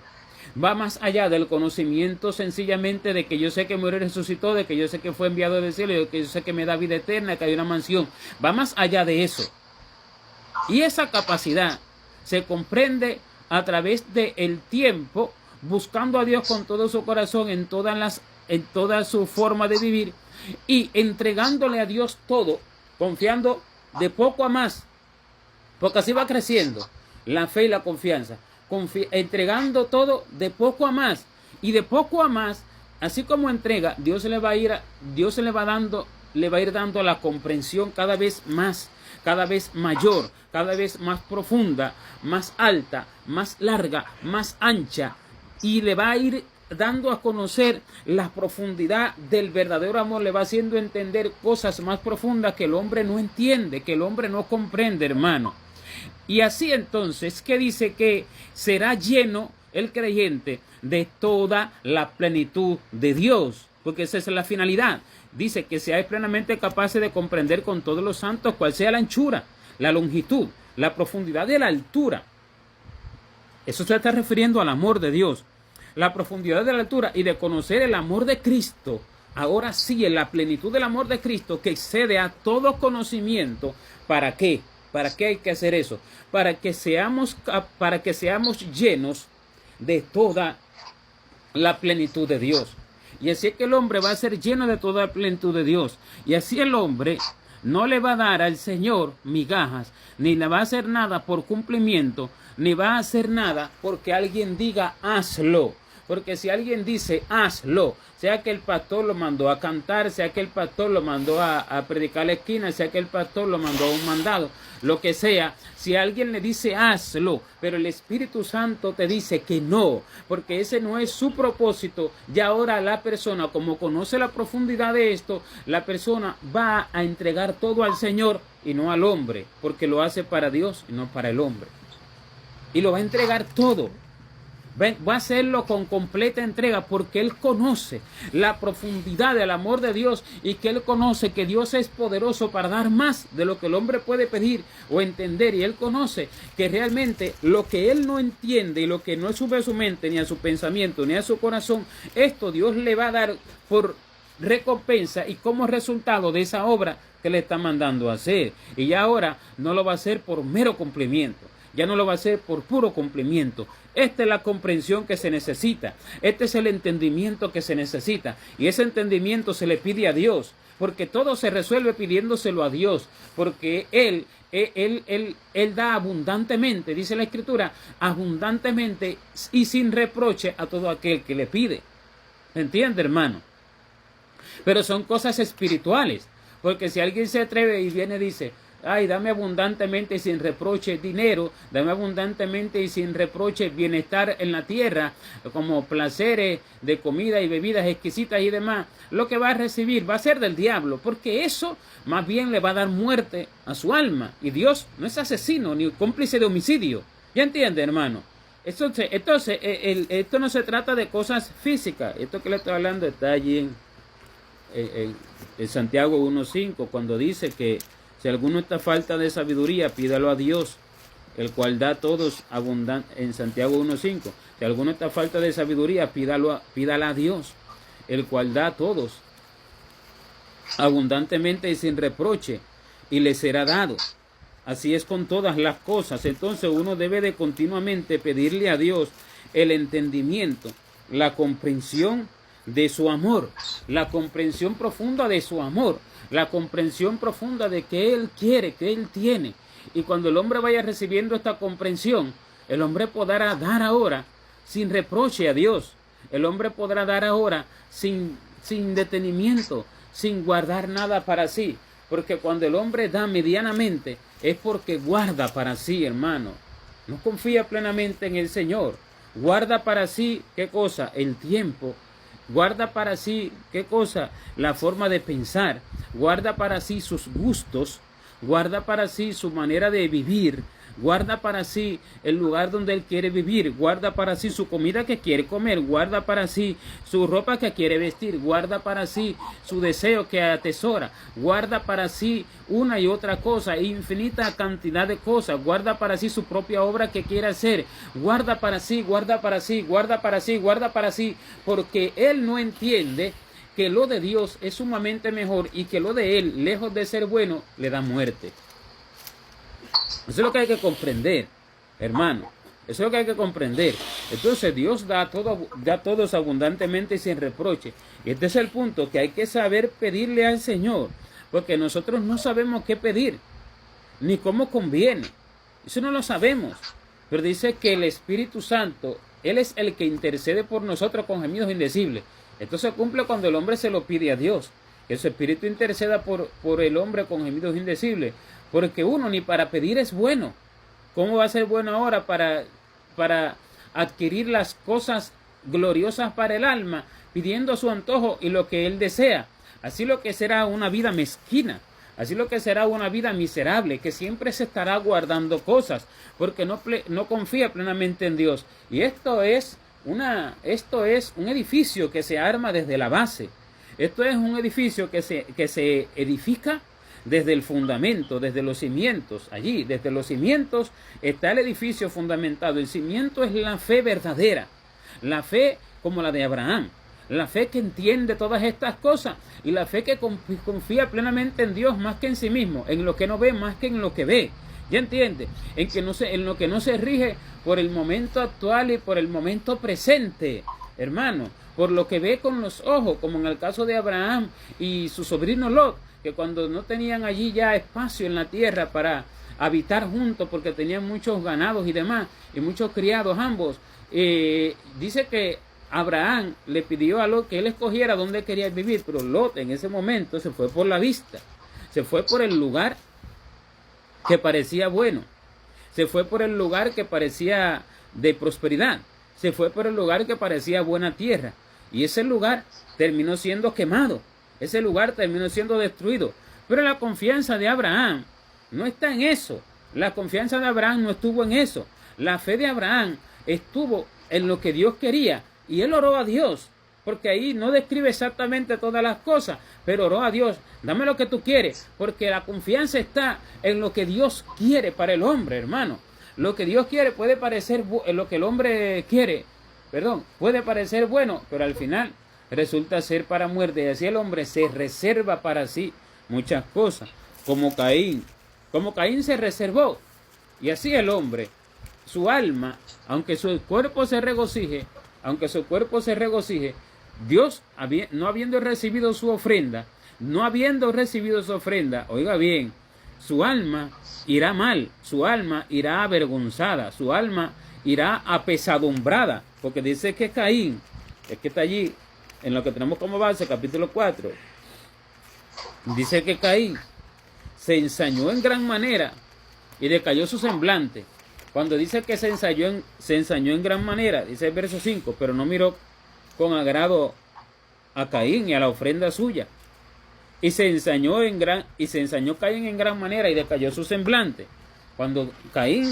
[SPEAKER 1] Va más allá del conocimiento sencillamente de que yo sé que murió y resucitó, de que yo sé que fue enviado del cielo, de que yo sé que me da vida eterna, que hay una mansión. Va más allá de eso. Y esa capacidad se comprende a través del tiempo, buscando a Dios con todo su corazón en toda su forma de vivir y entregándole a Dios todo, confiando de poco a más, porque así va creciendo la fe y la confianza, entregando todo de poco a más, y de poco a más, así como entrega, Dios le va a ir dando la comprensión cada vez más, cada vez mayor, cada vez más profunda, más alta, más larga, más ancha, y le va a ir dando a conocer la profundidad del verdadero amor, le va haciendo entender cosas más profundas que el hombre no entiende, que el hombre no comprende, hermano. Y así entonces, ¿qué dice? Que será lleno el creyente de toda la plenitud de Dios, porque esa es la finalidad. Dice que seáis plenamente capaces de comprender con todos los santos cuál sea la anchura, la longitud, la profundidad y la altura. Eso se está refiriendo al amor de Dios, la profundidad de la altura, y de conocer el amor de Cristo. Ahora sí, en la plenitud del amor de Cristo, que excede a todo conocimiento. ¿Para qué? ¿Para qué hay que hacer eso? Para que seamos llenos de toda la plenitud de Dios. Y así es que el hombre va a ser lleno de toda la plenitud de Dios. Y así el hombre no le va a dar al Señor migajas, ni le va a hacer nada por cumplimiento, ni va a hacer nada porque alguien diga hazlo. Porque si alguien dice hazlo, sea que el pastor lo mandó a cantar, sea que el pastor lo mandó a predicar la esquina, sea que el pastor lo mandó a un mandado, lo que sea, si alguien le dice hazlo, pero el Espíritu Santo te dice que no, porque ese no es su propósito, ya ahora la persona, como conoce la profundidad de esto, la persona va a entregar todo al Señor y no al hombre, porque lo hace para Dios y no para el hombre. Y lo va a entregar todo. Va a hacerlo con completa entrega porque él conoce la profundidad del amor de Dios y que él conoce que Dios es poderoso para dar más de lo que el hombre puede pedir o entender, y él conoce que realmente lo que él no entiende y lo que no sube a su mente ni a su pensamiento ni a su corazón, esto Dios le va a dar por recompensa y como resultado de esa obra que le está mandando a hacer. Y ya ahora no lo va a hacer por mero cumplimiento, ya no lo va a hacer por puro cumplimiento. Esta es la comprensión que se necesita. Este es el entendimiento que se necesita. Y ese entendimiento se le pide a Dios. Porque todo se resuelve pidiéndoselo a Dios. Porque Él da abundantemente, dice la Escritura, abundantemente y sin reproche a todo aquel que le pide. ¿Entiende, hermano? Pero son cosas espirituales. Porque si alguien se atreve y viene y dice, ay, dame abundantemente y sin reproche dinero, dame abundantemente y sin reproche bienestar en la tierra, como placeres de comida y bebidas exquisitas y demás, lo que va a recibir va a ser del diablo, porque eso más bien le va a dar muerte a su alma. Y Dios no es asesino ni cómplice de homicidio. ¿Ya entiende, hermano? Entonces esto no se trata de cosas físicas. Esto que le estoy hablando está allí en Santiago 1.5, cuando dice que si alguno está falta de sabiduría, pídalo a Dios, el cual da a todos abundante. En Santiago 1.5, si alguno está falta de sabiduría, pídala a Dios, el cual da a todos abundantemente y sin reproche, y le será dado. Así es con todas las cosas. Entonces uno debe de continuamente pedirle a Dios el entendimiento, la comprensión de su amor, la comprensión profunda de su amor, la comprensión profunda de que Él quiere, que Él tiene. Y cuando el hombre vaya recibiendo esta comprensión, el hombre podrá dar ahora sin reproche a Dios. El hombre podrá dar ahora sin detenimiento, sin guardar nada para sí. Porque cuando el hombre da medianamente, es porque guarda para sí, hermano. No confía plenamente en el Señor. Guarda para sí, ¿qué cosa? El tiempo. Guarda para sí, ¿qué cosa? La forma de pensar. Guarda para sí sus gustos. Guarda para sí su manera de vivir. guarda para sí el lugar donde él quiere vivir, guarda para sí su comida que quiere comer, guarda para sí su ropa que quiere vestir, guarda para sí su deseo que atesora, guarda para sí una y otra cosa, infinita cantidad de cosas, guarda para sí su propia obra que quiere hacer, guarda para sí, guarda para sí, guarda para sí, guarda para sí, porque él no entiende que lo de Dios es sumamente mejor y que lo de él, lejos de ser bueno, le da muerte. Eso es lo que hay que comprender, hermano. Eso es lo que hay que comprender. Entonces Dios da a todos abundantemente y sin reproche. Y este es el punto, que hay que saber pedirle al Señor, porque nosotros no sabemos qué pedir, ni cómo conviene. Eso no lo sabemos. Pero dice que el Espíritu Santo, Él es el que intercede por nosotros con gemidos indecibles. Esto se cumple cuando el hombre se lo pide a Dios, que su Espíritu interceda por el hombre con gemidos indecibles, porque uno ni para pedir es bueno. ¿Cómo va a ser bueno ahora para adquirir las cosas gloriosas para el alma, pidiendo su antojo y lo que él desea? Así lo que será una vida mezquina, así lo que será una vida miserable, que siempre se estará guardando cosas, porque no confía plenamente en Dios. Y esto es un edificio que se arma desde la base. Esto es un edificio que se edifica desde el fundamento, desde los cimientos. Allí, desde los cimientos, está el edificio fundamentado. El cimiento es la fe verdadera, la fe como la de Abraham, la fe que entiende todas estas cosas y la fe que confía plenamente en Dios más que en sí mismo, en lo que no ve más que en lo que ve. ¿Ya entiende? En lo que no se rige por el momento actual y por el momento presente, hermano, por lo que ve con los ojos, como en el caso de Abraham y su sobrino Lot, que cuando no tenían allí ya espacio en la tierra para habitar juntos, porque tenían muchos ganados y demás, y muchos criados ambos, dice que Abraham le pidió a Lot que él escogiera dónde quería vivir, pero Lot en ese momento se fue por la vista, se fue por el lugar que parecía bueno, se fue por el lugar que parecía de prosperidad, se fue por el lugar que parecía buena tierra, y ese lugar terminó siendo quemado, ese lugar terminó siendo destruido. Pero la confianza de Abraham no está en eso, la confianza de Abraham no estuvo en eso, la fe de Abraham estuvo en lo que Dios quería, y él oró a Dios, porque ahí no describe exactamente todas las cosas, pero oró a Dios, dame lo que tú quieres, porque la confianza está en lo que Dios quiere para el hombre, hermano. Lo que Dios quiere puede parecer, lo que el hombre quiere, puede parecer bueno, pero al final resulta ser para muerte, y así el hombre se reserva para sí muchas cosas, como Caín se reservó, y así el hombre, su alma, aunque su cuerpo se regocije, Dios, no habiendo recibido su ofrenda, oiga bien, su alma irá mal, su alma irá avergonzada, su alma irá apesadumbrada, porque dice que Caín, es que está allí, en lo que tenemos como base, capítulo 4, dice que Caín se ensañó en gran manera y decayó su semblante. Cuando dice que se ensañó en gran manera, dice el verso 5, pero no miró con agrado a Caín y a la ofrenda suya. Y se ensañó Caín en gran manera y decayó su semblante. Cuando Caín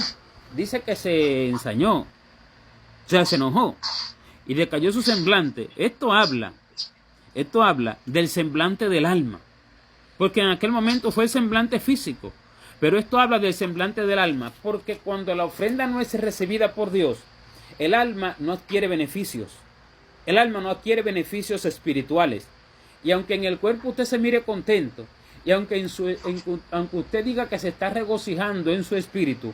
[SPEAKER 1] dice que se ensañó, o sea, se enojó y decayó su semblante, esto habla del semblante del alma, porque en aquel momento fue el semblante físico, pero esto habla del semblante del alma, porque cuando la ofrenda no es recibida por Dios, el alma no adquiere beneficios, espirituales, y aunque en el cuerpo usted se mire contento, y aunque usted diga que se está regocijando en su espíritu,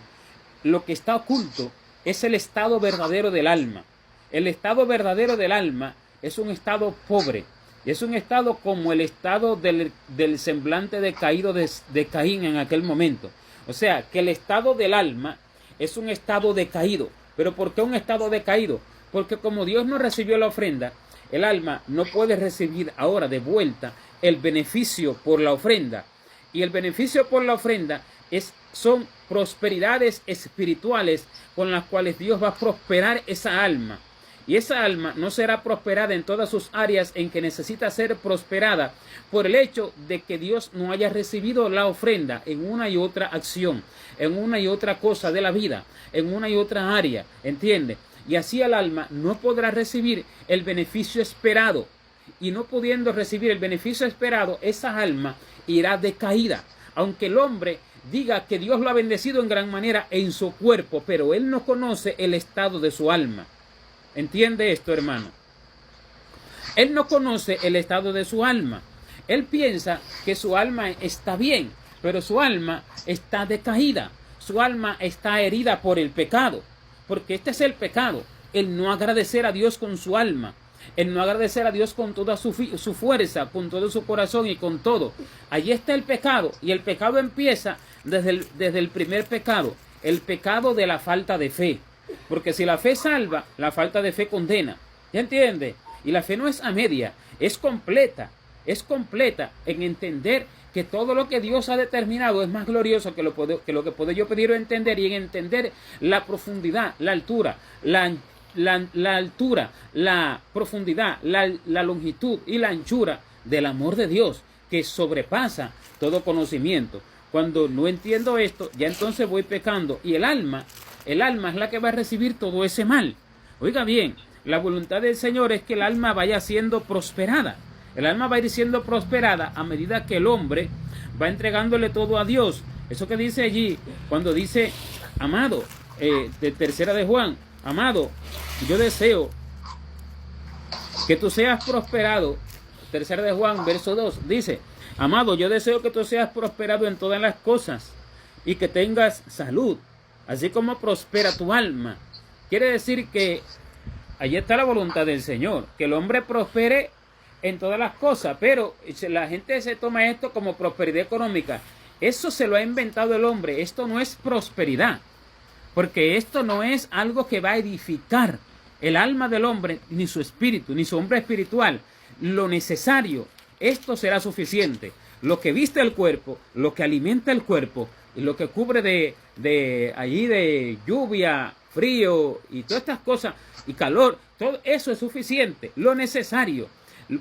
[SPEAKER 1] lo que está oculto es el estado verdadero del alma. El estado verdadero del alma es un estado pobre, es un estado como el estado del semblante decaído de Caín en aquel momento. O sea, que el estado del alma es un estado decaído. ¿Pero por qué un estado decaído? Porque como Dios no recibió la ofrenda, el alma no puede recibir ahora de vuelta el beneficio por la ofrenda. Y el beneficio por la ofrenda son prosperidades espirituales con las cuales Dios va a prosperar esa alma. Y esa alma no será prosperada en todas sus áreas en que necesita ser prosperada por el hecho de que Dios no haya recibido la ofrenda en una y otra acción, en una y otra cosa de la vida, en una y otra área, ¿entiende? Y así el alma no podrá recibir el beneficio esperado. Y no pudiendo recibir el beneficio esperado, esa alma irá decaída. Aunque el hombre diga que Dios lo ha bendecido en gran manera en su cuerpo, pero él no conoce el estado de su alma. ¿Entiende esto, hermano? Él no conoce el estado de su alma. Él piensa que su alma está bien, pero su alma está decaída. Su alma está herida por el pecado. Porque este es el pecado. El no agradecer a Dios con su alma. El no agradecer a Dios con toda su fuerza, con todo su corazón y con todo. Allí está el pecado. Y el pecado empieza desde el primer pecado. El pecado de la falta de fe. Porque si la fe salva, la falta de fe condena. ¿Ya entiende? Y la fe no es a media, es completa. Es completa en entender que todo lo que Dios ha determinado es más glorioso que lo que puedo yo pedir o entender. Y en entender la profundidad, la altura, la profundidad, la longitud y la anchura del amor de Dios, que sobrepasa todo conocimiento. Cuando no entiendo esto, ya entonces voy pecando. Y el alma es la que va a recibir todo ese mal. Oiga bien, la voluntad del Señor es que el alma vaya siendo prosperada. El alma va a ir siendo prosperada a medida que el hombre va entregándole todo a Dios. Eso que dice allí, cuando dice, amado, de tercera de Juan, amado, yo deseo que tú seas prosperado. Tercera de Juan, verso 2, dice, amado, yo deseo que tú seas prosperado en todas las cosas y que tengas salud, así como prospera tu alma. Quiere decir que allí está la voluntad del Señor, que el hombre prospere en todas las cosas, pero la gente se toma esto como prosperidad económica. Eso se lo ha inventado el hombre. Esto no es prosperidad, porque esto no es algo que va a edificar el alma del hombre, ni su espíritu, ni su hombre espiritual. Lo necesario, esto será suficiente. Lo que viste el cuerpo, lo que alimenta el cuerpo, y lo que cubre de lluvia, frío y todas estas cosas, y calor, todo eso es suficiente, lo necesario.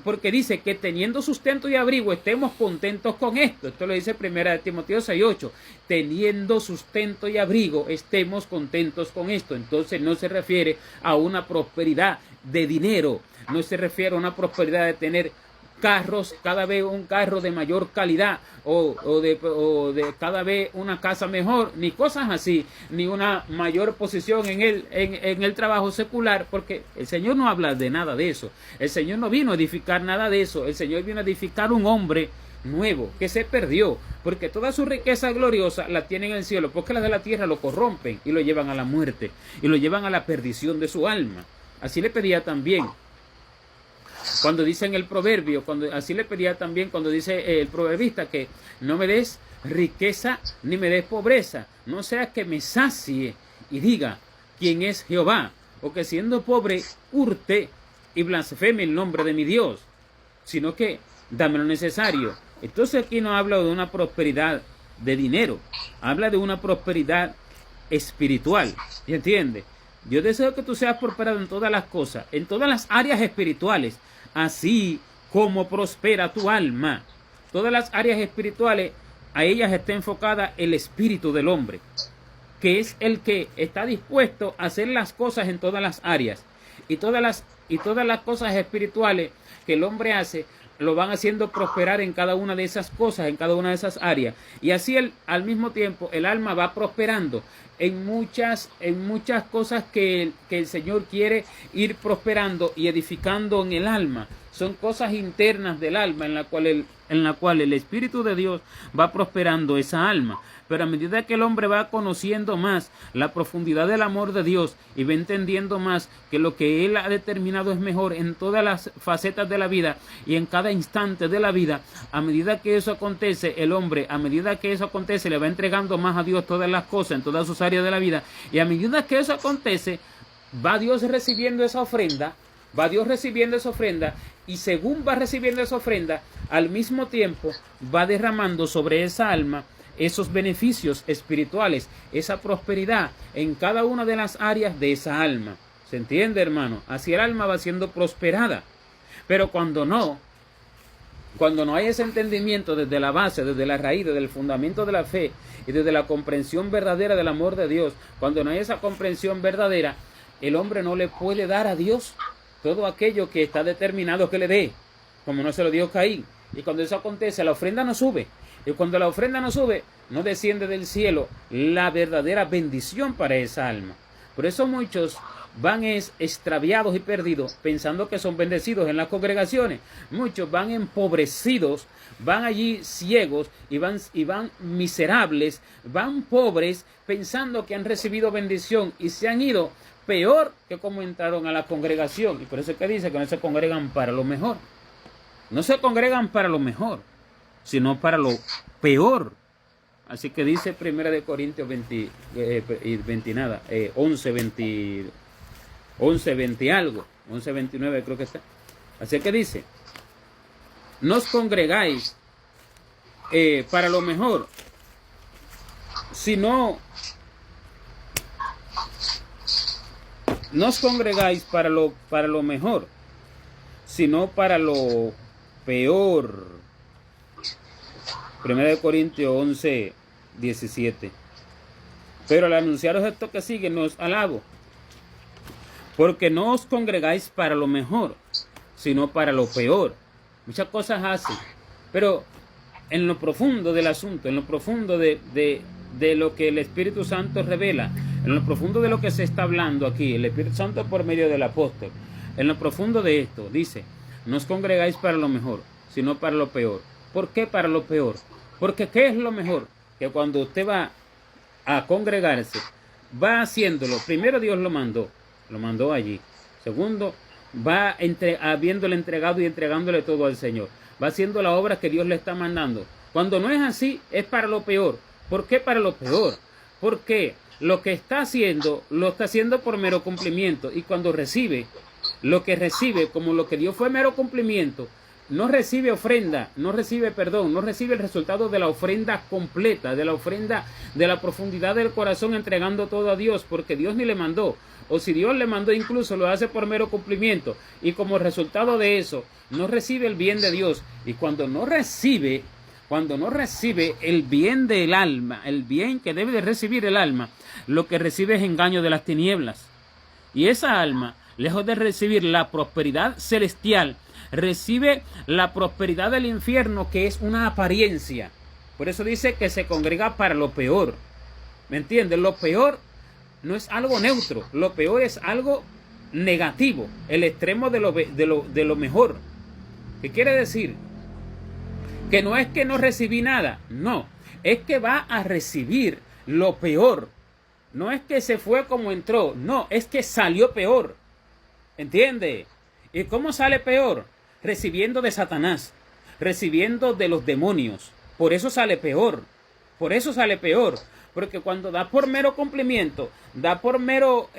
[SPEAKER 1] Porque dice que teniendo sustento y abrigo estemos contentos con esto. Esto lo dice 1 Timoteo 6:8. Teniendo sustento y abrigo estemos contentos con esto. Entonces no se refiere a una prosperidad de dinero. No se refiere a una prosperidad de tener carros, cada vez un carro de mayor calidad o de cada vez una casa mejor, ni cosas así, ni una mayor posición en el trabajo secular, porque el Señor no habla de nada de eso. El Señor no vino a edificar nada de eso. El Señor vino a edificar un hombre nuevo que se perdió, porque toda su riqueza gloriosa la tiene en el cielo, porque las de la tierra lo corrompen y lo llevan a la muerte y lo llevan a la perdición de su alma. Así le pedía también cuando dice en el proverbio, así le pedía también cuando dice el proverbista, que no me des riqueza ni me des pobreza, no sea que me sacie y diga quién es Jehová, o que siendo pobre hurte y blasfeme el nombre de mi Dios, sino que dame lo necesario. Entonces aquí no habla de una prosperidad de dinero, habla de una prosperidad espiritual, ¿y entiende? Yo deseo que tú seas prosperado en todas las cosas, en todas las áreas espirituales, así como prospera tu alma. Todas las áreas espirituales, a ellas está enfocada el espíritu del hombre, que es el que está dispuesto a hacer las cosas en todas las áreas. Y todas las cosas espirituales que el hombre hace, lo van haciendo prosperar en cada una de esas cosas, en cada una de esas áreas. Y así al mismo tiempo el alma va prosperando en muchas cosas que el Señor quiere ir prosperando y edificando en el alma. Son cosas internas del alma en la cual el Espíritu de Dios va prosperando esa alma. Pero a medida que el hombre va conociendo más la profundidad del amor de Dios y va entendiendo más que lo que Él ha determinado es mejor en todas las facetas de la vida y en cada instante de la vida, a medida que eso acontece, el hombre, a medida que eso acontece, le va entregando más a Dios todas las cosas en todas sus áreas de la vida. Y a medida que eso acontece, va Dios recibiendo esa ofrenda, y según va recibiendo esa ofrenda, al mismo tiempo va derramando sobre esa alma esos beneficios espirituales, esa prosperidad en cada una de las áreas de esa alma. ¿Se entiende, hermano? Así el alma va siendo prosperada. Pero cuando no hay ese entendimiento desde la base, desde la raíz, desde el fundamento de la fe y desde la comprensión verdadera del amor de Dios, cuando no hay esa comprensión verdadera, el hombre no le puede dar a Dios todo aquello que está determinado que le dé, como no se lo dio Caín. Y cuando eso acontece, la ofrenda no sube. Y cuando la ofrenda no sube, no desciende del cielo la verdadera bendición para esa alma. Por eso muchos van extraviados y perdidos pensando que son bendecidos en las congregaciones. Muchos van empobrecidos, van allí ciegos y van miserables, van pobres pensando que han recibido bendición y se han ido peor que como entraron a la congregación. Y por eso es que dice que no se congregan para lo mejor. No se congregan para lo mejor, sino para lo peor. Así que dice 1 Corintios 11:20 algo, 11:29 creo que está. Así que dice, no os congregáis para lo mejor, sino no os congregáis para lo mejor, sino para lo peor. 1 Corintios 11:17. Pero al anunciaros esto que sigue, no os alabo, porque no os congregáis para lo mejor, sino para lo peor. Muchas cosas hacen, pero en lo profundo del asunto, en lo profundo de lo que el Espíritu Santo revela, en lo profundo de lo que se está hablando aquí, el Espíritu Santo por medio del apóstol, en lo profundo de esto, dice, no os congregáis para lo mejor, sino para lo peor. ¿Por qué para lo peor? Porque ¿qué es lo mejor? Que cuando usted va a congregarse, va haciéndolo. Primero Dios lo mandó allí. Segundo, va habiéndole entregado y entregándole todo al Señor. Va haciendo la obra que Dios le está mandando. Cuando no es así, es para lo peor. ¿Por qué para lo peor? Porque lo que está haciendo, lo está haciendo por mero cumplimiento. Y cuando recibe, lo que recibe, como lo que dio fue mero cumplimiento, no recibe ofrenda, no recibe perdón, no recibe el resultado de la ofrenda completa, de la ofrenda de la profundidad del corazón entregando todo a Dios, porque Dios ni le mandó, o si Dios le mandó incluso lo hace por mero cumplimiento, y como resultado de eso no recibe el bien de Dios. Y cuando no recibe el bien del alma, el bien que debe de recibir el alma, lo que recibe es engaño de las tinieblas. Y esa alma, lejos de recibir la prosperidad celestial, recibe la prosperidad del infierno, que es una apariencia. Por eso dice que se congrega para lo peor. ¿Me entiendes? Lo peor no es algo neutro, lo peor es algo negativo, el extremo de lo mejor. ¿Qué quiere decir? Que no es que no recibí nada, no, es que va a recibir lo peor. No es que se fue como entró, no, es que salió peor. ¿Entiende? ¿Y cómo sale peor? Recibiendo de Satanás, recibiendo de los demonios. Por eso sale peor. Por eso sale peor. Porque cuando da por mero cumplimiento, da por mero,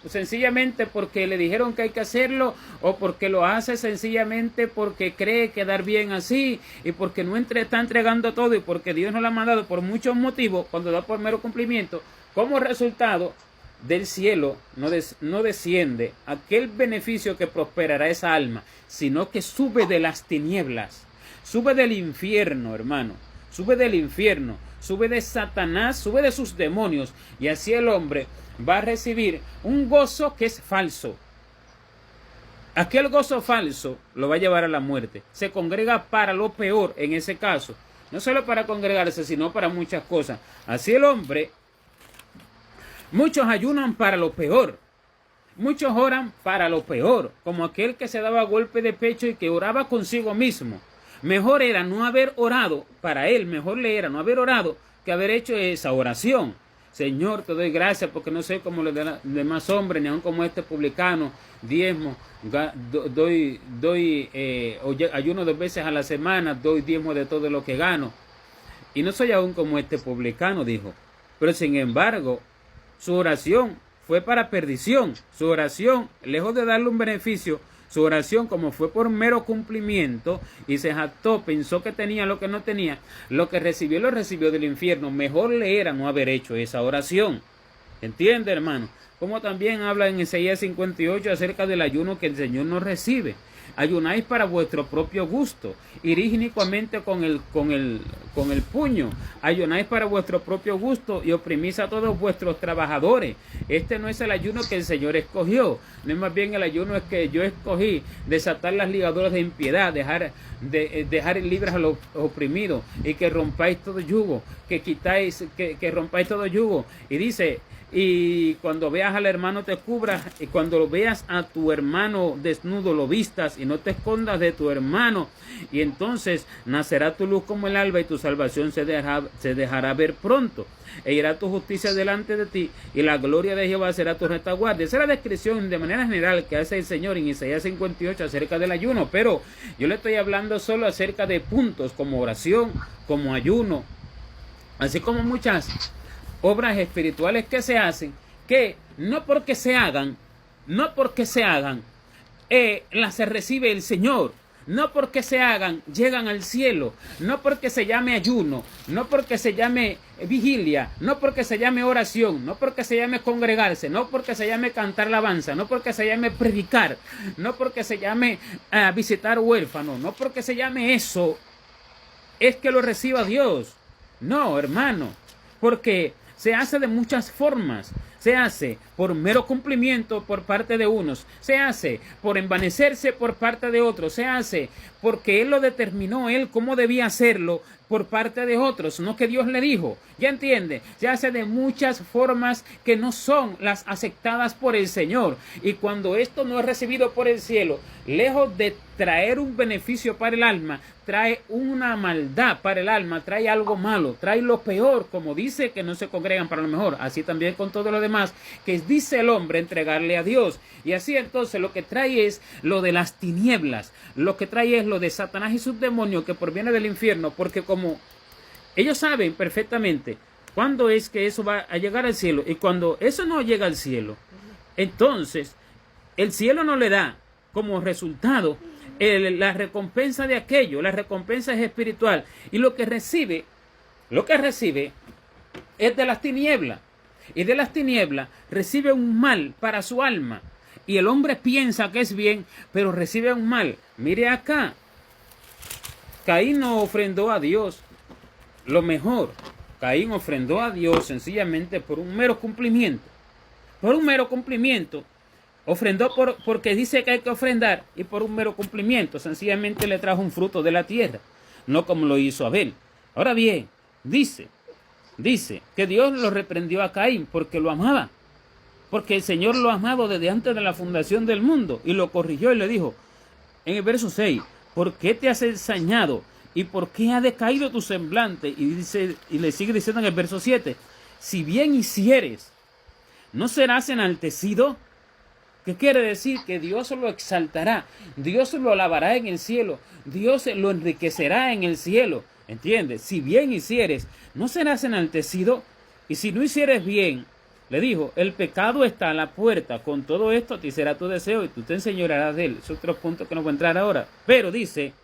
[SPEAKER 1] sencillamente porque le dijeron que hay que hacerlo, o porque lo hace sencillamente porque cree quedar bien así, y porque no está entregando todo, y porque Dios no lo ha mandado por muchos motivos, cuando da por mero cumplimiento, como resultado del cielo no desciende aquel beneficio que prosperará esa alma, sino que sube de las tinieblas, sube del infierno, hermano, sube del infierno, sube de Satanás, sube de sus demonios, y así el hombre va a recibir un gozo que es falso. Aquel gozo falso lo va a llevar a la muerte. Se congrega para lo peor en ese caso, no solo para congregarse, sino para muchas cosas. Así el hombre, muchos ayunan para lo peor, muchos oran para lo peor, como aquel que se daba golpe de pecho y que oraba consigo mismo. Mejor era no haber orado, para él mejor le era no haber orado que haber hecho esa oración. Señor, te doy gracias porque no soy como los demás hombres, ni aun como este publicano, diezmo, ayuno 2 veces a la semana, doy diezmo de todo lo que gano. Y no soy aún como este publicano, dijo. Pero sin embargo, su oración fue para perdición. Su oración, lejos de darle un beneficio, su oración, como fue por mero cumplimiento y se jactó, pensó que tenía lo que no tenía, lo que recibió lo recibió del infierno. Mejor le era no haber hecho esa oración. ¿Entiende, hermano? Como también habla en Isaías 58 acerca del ayuno que el Señor no recibe. Ayunáis para vuestro propio gusto, irís inicuamente con el puño, ayunáis para vuestro propio gusto y oprimís a todos vuestros trabajadores. Este no es el ayuno que el Señor escogió, no es más bien el ayuno es que yo escogí, desatar las ligaduras de impiedad, dejar libres a los oprimidos y que rompáis todo yugo, que rompáis todo yugo. Y dice, y cuando veas al hermano te cubras, y cuando veas a tu hermano desnudo lo vistas y no te escondas de tu hermano, y entonces nacerá tu luz como el alba y tu salvación se dejará ver pronto, e irá tu justicia delante de ti y la gloria de Jehová será tu retaguardia. Esa es la descripción de manera general que hace el Señor en Isaías 58 acerca del ayuno, pero yo le estoy hablando solo acerca de puntos como oración, como ayuno, así como muchas obras espirituales que se hacen, que no porque se hagan, las recibe el Señor, no porque se hagan, llegan al cielo, no porque se llame ayuno, no porque se llame vigilia, no porque se llame oración, no porque se llame congregarse, no porque se llame cantar alabanza, no porque se llame predicar, no porque se llame visitar huérfanos, no porque se llame eso, es que lo reciba Dios. No, hermano, porque se hace de muchas formas. Se hace por mero cumplimiento por parte de unos, se hace por envanecerse por parte de otros, se hace porque Él lo determinó, Él cómo debía hacerlo por parte de otros, no que Dios le dijo. ¿Ya entiende? Se hace de muchas formas que no son las aceptadas por el Señor. Y cuando esto no es recibido por el cielo, lejos de traer un beneficio para el alma, trae una maldad para el alma, trae algo malo, trae lo peor, como dice que no se congregan para lo mejor, así también con todo lo demás, que dice el hombre entregarle a Dios. Y así entonces lo que trae es lo de las tinieblas, lo que trae es lo de Satanás y sus demonios que proviene del infierno, porque como ellos saben perfectamente cuándo es que eso va a llegar al cielo, y cuando eso no llega al cielo, entonces el cielo no le da como resultado la recompensa de aquello. La recompensa es espiritual, y lo que recibe es de las tinieblas, y de las tinieblas recibe un mal para su alma, y el hombre piensa que es bien, pero recibe un mal. Mire acá, Caín no ofrendó a Dios lo mejor. Caín ofrendó a Dios sencillamente por un mero cumplimiento, ofrendó porque dice que hay que ofrendar, y por un mero cumplimiento sencillamente le trajo un fruto de la tierra, no como lo hizo Abel. Ahora bien, dice que Dios lo reprendió a Caín porque lo amaba, porque el Señor lo ha amado desde antes de la fundación del mundo, y lo corrigió y le dijo en el verso 6, ¿por qué te has ensañado? ¿Y por qué ha decaído tu semblante? Y le sigue diciendo en el verso 7, si bien hicieres, ¿no serás enaltecido? ¿Qué quiere decir? Que Dios lo exaltará, Dios lo alabará en el cielo, Dios lo enriquecerá en el cielo. ¿Entiendes? Si bien hicieres, ¿no serás enaltecido? Y si no hicieres bien, le dijo, el pecado está a la puerta, con todo esto a ti será tu deseo y tú te enseñorearás de él. Es otro punto que no voy a entrar ahora. Pero dice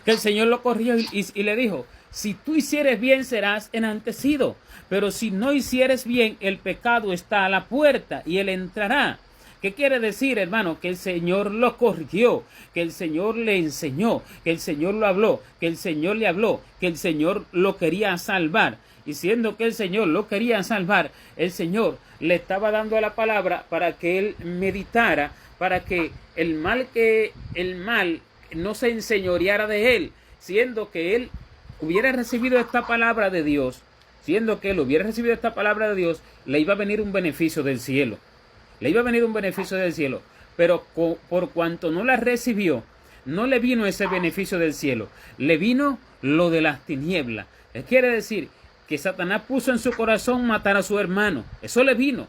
[SPEAKER 1] que el Señor lo corrigió y le dijo, si tú hicieres bien serás enaltecido, pero si no hicieres bien, el pecado está a la puerta y él entrará. ¿Qué quiere decir, hermano? Que el Señor lo corrigió, que el Señor le enseñó, que el Señor lo habló, que el Señor le habló, que el Señor lo quería salvar. Y siendo que el Señor lo quería salvar, el Señor le estaba dando la palabra para que él meditara, para que el mal no se enseñoreara de él, siendo que él hubiera recibido esta palabra de Dios, le iba a venir un beneficio del cielo. Pero por cuanto no la recibió, no le vino ese beneficio del cielo, le vino lo de las tinieblas. Quiere decir que Satanás puso en su corazón matar a su hermano. Eso le vino,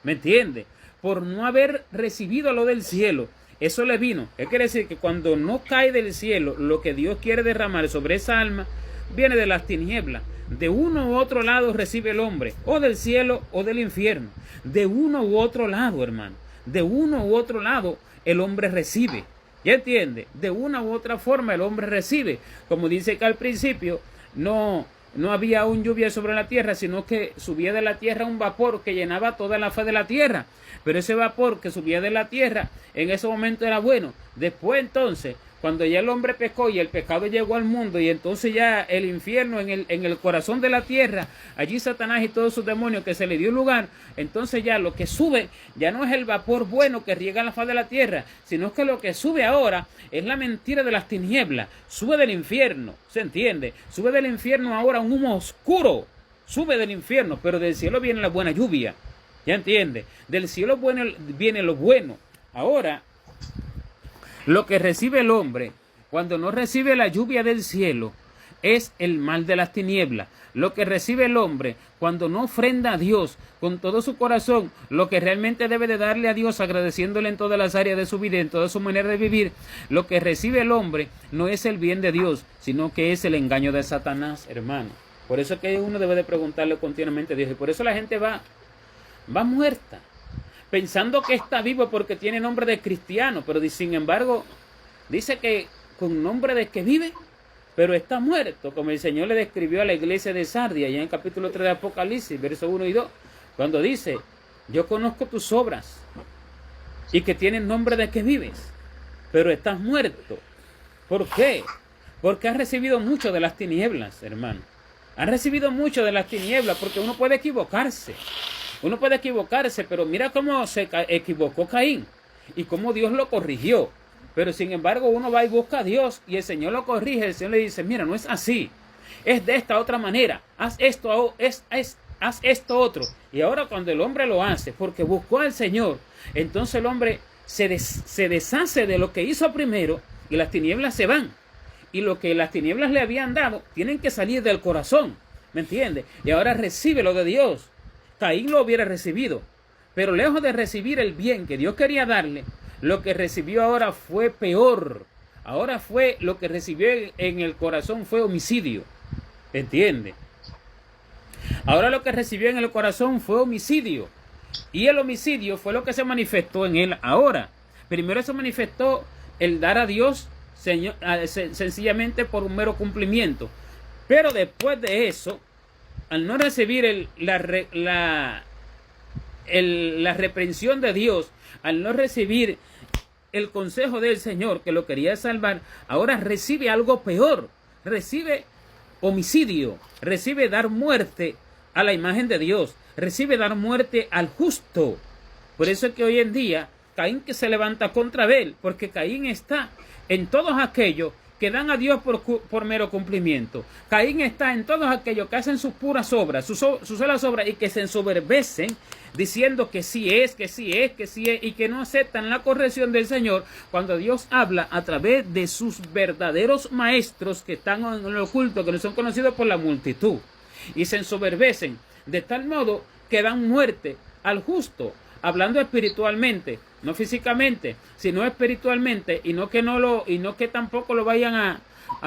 [SPEAKER 1] ¿me entiende? Por no haber recibido lo del cielo, eso le vino. Quiere decir que cuando no cae del cielo, lo que Dios quiere derramar sobre esa alma, viene de las tinieblas. De uno u otro lado recibe el hombre, o del cielo o del infierno. De uno u otro lado, hermano. De uno u otro lado el hombre recibe. ¿Ya entiende? De una u otra forma el hombre recibe. Como dice que al principio, no no había aún lluvia sobre la tierra, sino que subía de la tierra un vapor que llenaba toda la faz de la tierra. Pero ese vapor que subía de la tierra en ese momento era bueno. Después entonces, cuando ya el hombre pecó y el pecado llegó al mundo y entonces ya el infierno en el corazón de la tierra, allí Satanás y todos sus demonios que se le dio lugar, entonces ya lo que sube ya no es el vapor bueno que riega la faz de la tierra, sino que lo que sube ahora es la mentira de las tinieblas, sube del infierno, ¿se entiende? Sube del infierno ahora un humo oscuro, sube del infierno, pero del cielo viene la buena lluvia, ¿ya entiende? Del cielo viene lo bueno. Ahora, lo que recibe el hombre cuando no recibe la lluvia del cielo es el mal de las tinieblas. Lo que recibe el hombre cuando no ofrenda a Dios con todo su corazón, lo que realmente debe de darle a Dios agradeciéndole en todas las áreas de su vida, en toda su manera de vivir, lo que recibe el hombre no es el bien de Dios, sino que es el engaño de Satanás, hermano. Por eso es que uno debe de preguntarle continuamente a Dios, y por eso la gente va muerta, pensando que está vivo porque tiene nombre de cristiano, pero sin embargo dice que con nombre de que vive, pero está muerto, como el Señor le describió a la iglesia de Sardia, ya en el capítulo 3 de Apocalipsis, versos 1 y 2, cuando dice, yo conozco tus obras, y que tienes nombre de que vives, pero estás muerto. ¿Por qué? Porque has recibido mucho de las tinieblas, hermano. Has recibido mucho de las tinieblas, porque uno puede equivocarse. Uno puede equivocarse, pero mira cómo se equivocó Caín y cómo Dios lo corrigió. Pero sin embargo uno va y busca a Dios y el Señor lo corrige. El Señor le dice, mira, no es así. Es de esta otra manera. Haz esto, haz esto otro. Y ahora cuando el hombre lo hace, porque buscó al Señor, entonces el hombre se deshace de lo que hizo primero y las tinieblas se van. Y lo que las tinieblas le habían dado, tienen que salir del corazón. ¿Me entiendes? Y ahora recibe lo de Dios. Caín lo hubiera recibido, pero lejos de recibir el bien que Dios quería darle, lo que recibió ahora fue peor. Ahora fue lo que recibió en el corazón fue homicidio. ¿Entiende? Ahora lo que recibió en el corazón fue homicidio. Y el homicidio fue lo que se manifestó en él ahora. Primero se manifestó el dar a Dios sencillamente por un mero cumplimiento. Pero después de eso, al no recibir la reprensión de Dios, al no recibir el consejo del Señor que lo quería salvar, ahora recibe algo peor, recibe homicidio, recibe dar muerte a la imagen de Dios, recibe dar muerte al justo. Por eso es que hoy en día Caín que se levanta contra Abel, porque Caín está en todos aquellos que dan a Dios por mero cumplimiento. Caín está en todos aquellos que hacen sus puras obras, sus solas obras, y que se ensoberbecen diciendo que sí es, y que no aceptan la corrección del Señor cuando Dios habla a través de sus verdaderos maestros que están en el oculto, que no son conocidos por la multitud, y se ensoberbecen de tal modo que dan muerte al justo, hablando espiritualmente, no físicamente, sino espiritualmente, y no que tampoco lo vayan a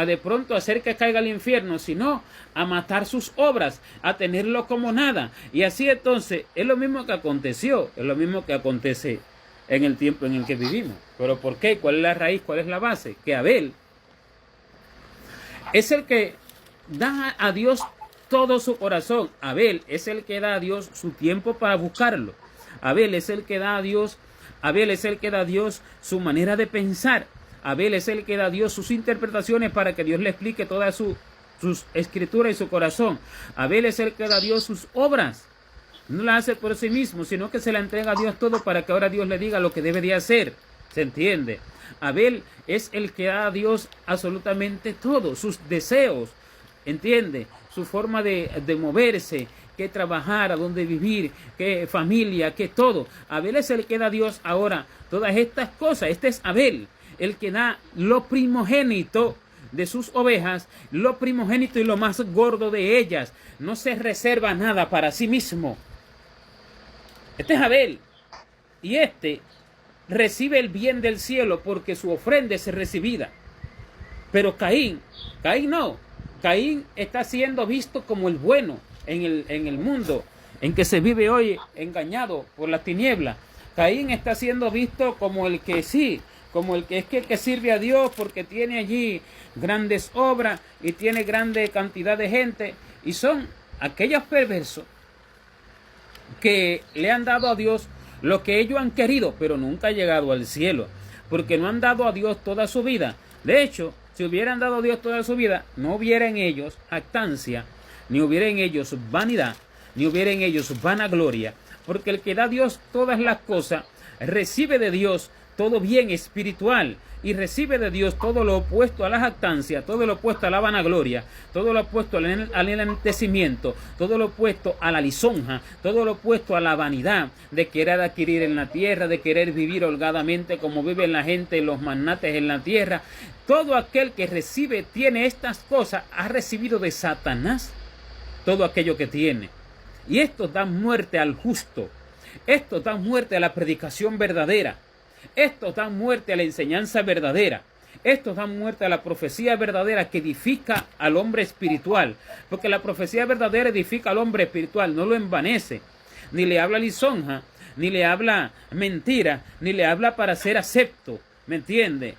[SPEAKER 1] de pronto hacer que caiga al infierno, sino a matar sus obras, a tenerlo como nada. Y así entonces es lo mismo que aconteció, es lo mismo que acontece en el tiempo en el que vivimos. ¿Pero por qué? ¿Cuál es la raíz? ¿Cuál es la base? Que Abel es el que da a Dios todo su corazón. Abel es el que da a Dios su tiempo para buscarlo. Abel es el que da a Dios su manera de pensar. Abel es el que da a Dios sus interpretaciones para que Dios le explique todas sus escrituras y su corazón. Abel es el que da a Dios sus obras. No la hace por sí mismo, sino que se la entrega a Dios todo para que ahora Dios le diga lo que debe de hacer. ¿Se entiende? Abel es el que da a Dios absolutamente todo, sus deseos. ¿Entiende? Su forma de moverse, que trabajar, a dónde vivir, qué familia, qué todo. Abel es el que da a Dios ahora todas estas cosas. Este es Abel, el que da lo primogénito de sus ovejas, lo primogénito y lo más gordo de ellas. No se reserva nada para sí mismo. Este es Abel. Y este recibe el bien del cielo porque su ofrenda es recibida. Pero Caín no. Caín está siendo visto como el bueno en el mundo en que se vive hoy, engañado por las tinieblas. Caín está siendo visto como el que sí, como el que sirve a Dios porque tiene allí grandes obras y tiene grande cantidad de gente, y son aquellos perversos que le han dado a Dios lo que ellos han querido, pero nunca han llegado al cielo, porque no han dado a Dios toda su vida. De hecho, si hubieran dado a Dios toda su vida, no hubiera en ellos jactancia, ni hubiera en ellos vanidad, ni hubiera en ellos vanagloria, porque el que da a Dios todas las cosas, recibe de Dios todo bien espiritual, y recibe de Dios todo lo opuesto a la jactancia, todo lo opuesto a la vanagloria, todo lo opuesto al enaltecimiento, todo lo opuesto a la lisonja, todo lo opuesto a la vanidad de querer adquirir en la tierra, de querer vivir holgadamente como viven la gente, los magnates en la tierra. Todo aquel que recibe, tiene estas cosas, ha recibido de Satanás todo aquello que tiene. Y esto da muerte al justo, esto da muerte a la predicación verdadera, esto da muerte a la enseñanza verdadera, esto da muerte a la profecía verdadera que edifica al hombre espiritual, porque la profecía verdadera edifica al hombre espiritual, no lo envanece, ni le habla lisonja, ni le habla mentira, ni le habla para ser acepto, ¿me entiende?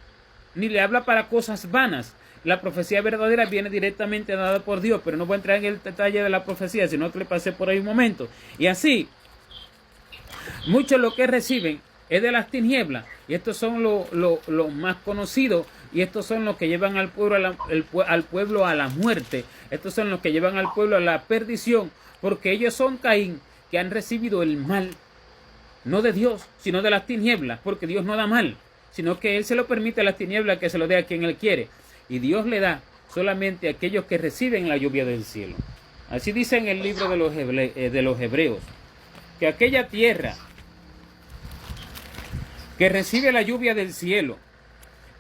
[SPEAKER 1] Ni le habla para cosas vanas. La profecía verdadera viene directamente dada por Dios, pero no voy a entrar en el detalle de la profecía, sino que le pasé por ahí un momento. Y así, muchos lo que reciben es de las tinieblas, y estos son los más conocidos, y estos son los que llevan al pueblo a la muerte, estos son los que llevan al pueblo a la perdición, porque ellos son Caín, que han recibido el mal, no de Dios, sino de las tinieblas, porque Dios no da mal, sino que Él se lo permite a las tinieblas que se lo dé a quien Él quiere, y Dios le da solamente a aquellos que reciben la lluvia del cielo. Así dice en el libro de los Hebreos, que aquella tierra que recibe la lluvia del cielo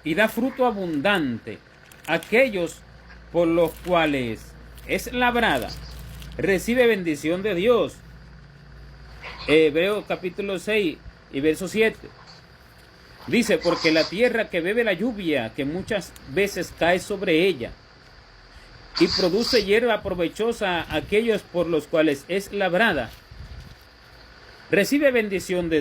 [SPEAKER 1] y da fruto abundante, aquellos por los cuales es labrada, recibe bendición de Dios. Hebreos capítulo 6 y verso 7. Dice, porque la tierra que bebe la lluvia, que muchas veces cae sobre ella, y produce hierba provechosa a aquellos por los cuales es labrada, recibe bendición de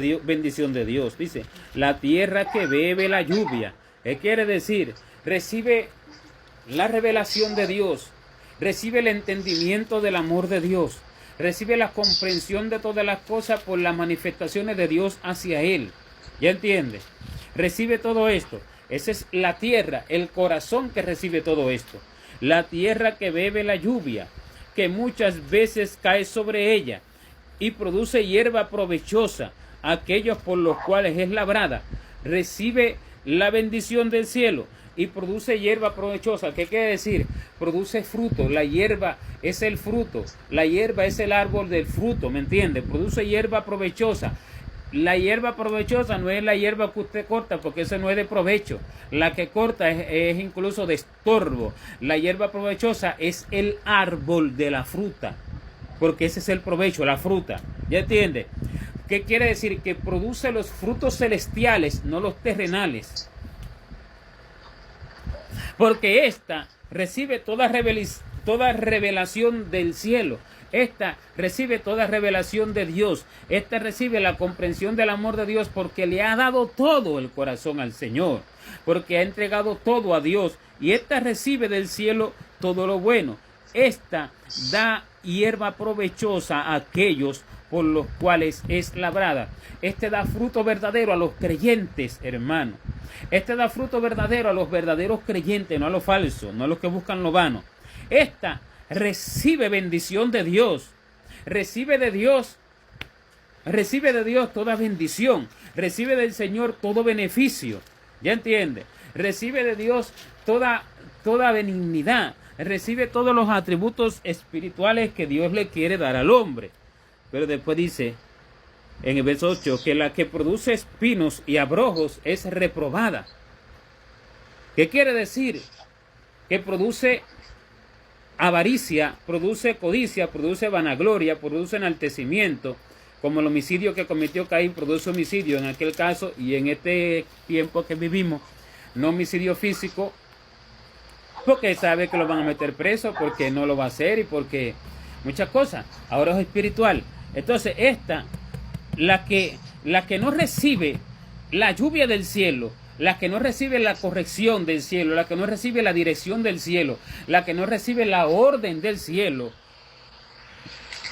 [SPEAKER 1] Dios. Dice, la tierra que bebe la lluvia. ¿Qué quiere decir? Recibe la revelación de Dios, recibe el entendimiento del amor de Dios, recibe la comprensión de todas las cosas por las manifestaciones de Dios hacia él. ¿Ya entiende? Recibe todo esto. Esa es la tierra, el corazón que recibe todo esto. La tierra que bebe la lluvia, que muchas veces cae sobre ella, y produce hierba provechosa a aquellos por los cuales es labrada, recibe la bendición del cielo y produce hierba provechosa. ¿Qué quiere decir? Produce fruto. La hierba es el fruto, la hierba es el árbol del fruto, ¿me entiende? Produce hierba provechosa. La hierba provechosa no es la hierba que usted corta, porque eso no es de provecho. La que corta es incluso de estorbo. La hierba provechosa es el árbol de la fruta, porque ese es el provecho, la fruta. ¿Ya entiende? ¿Qué quiere decir? Que produce los frutos celestiales, no los terrenales. Porque esta recibe toda revelación del cielo. Esta recibe toda revelación de Dios. Esta recibe la comprensión del amor de Dios, porque le ha dado todo el corazón al Señor, porque ha entregado todo a Dios. Y esta recibe del cielo todo lo bueno. Esta da hierba provechosa a aquellos por los cuales es labrada. Este da fruto verdadero a los creyentes, hermano. Este da fruto verdadero a los verdaderos creyentes, no a los falsos, no a los que buscan lo vano. Esta recibe bendición de Dios. Recibe de Dios toda bendición. Recibe del Señor todo beneficio. ¿Ya entiende? Recibe de Dios toda benignidad. Recibe todos los atributos espirituales que Dios le quiere dar al hombre. Pero después dice en el verso 8 que la que produce espinos y abrojos es reprobada. ¿Qué quiere decir? Que produce avaricia, produce codicia, produce vanagloria, produce enaltecimiento, como el homicidio que cometió Caín produce homicidio en aquel caso, y en este tiempo que vivimos, no homicidio físico, porque sabe que lo van a meter preso, porque no lo va a hacer y porque muchas cosas. Ahora es espiritual. Entonces esta, la que no recibe la lluvia del cielo, la que no recibe la corrección del cielo, la que no recibe la dirección del cielo, la que no recibe la orden del cielo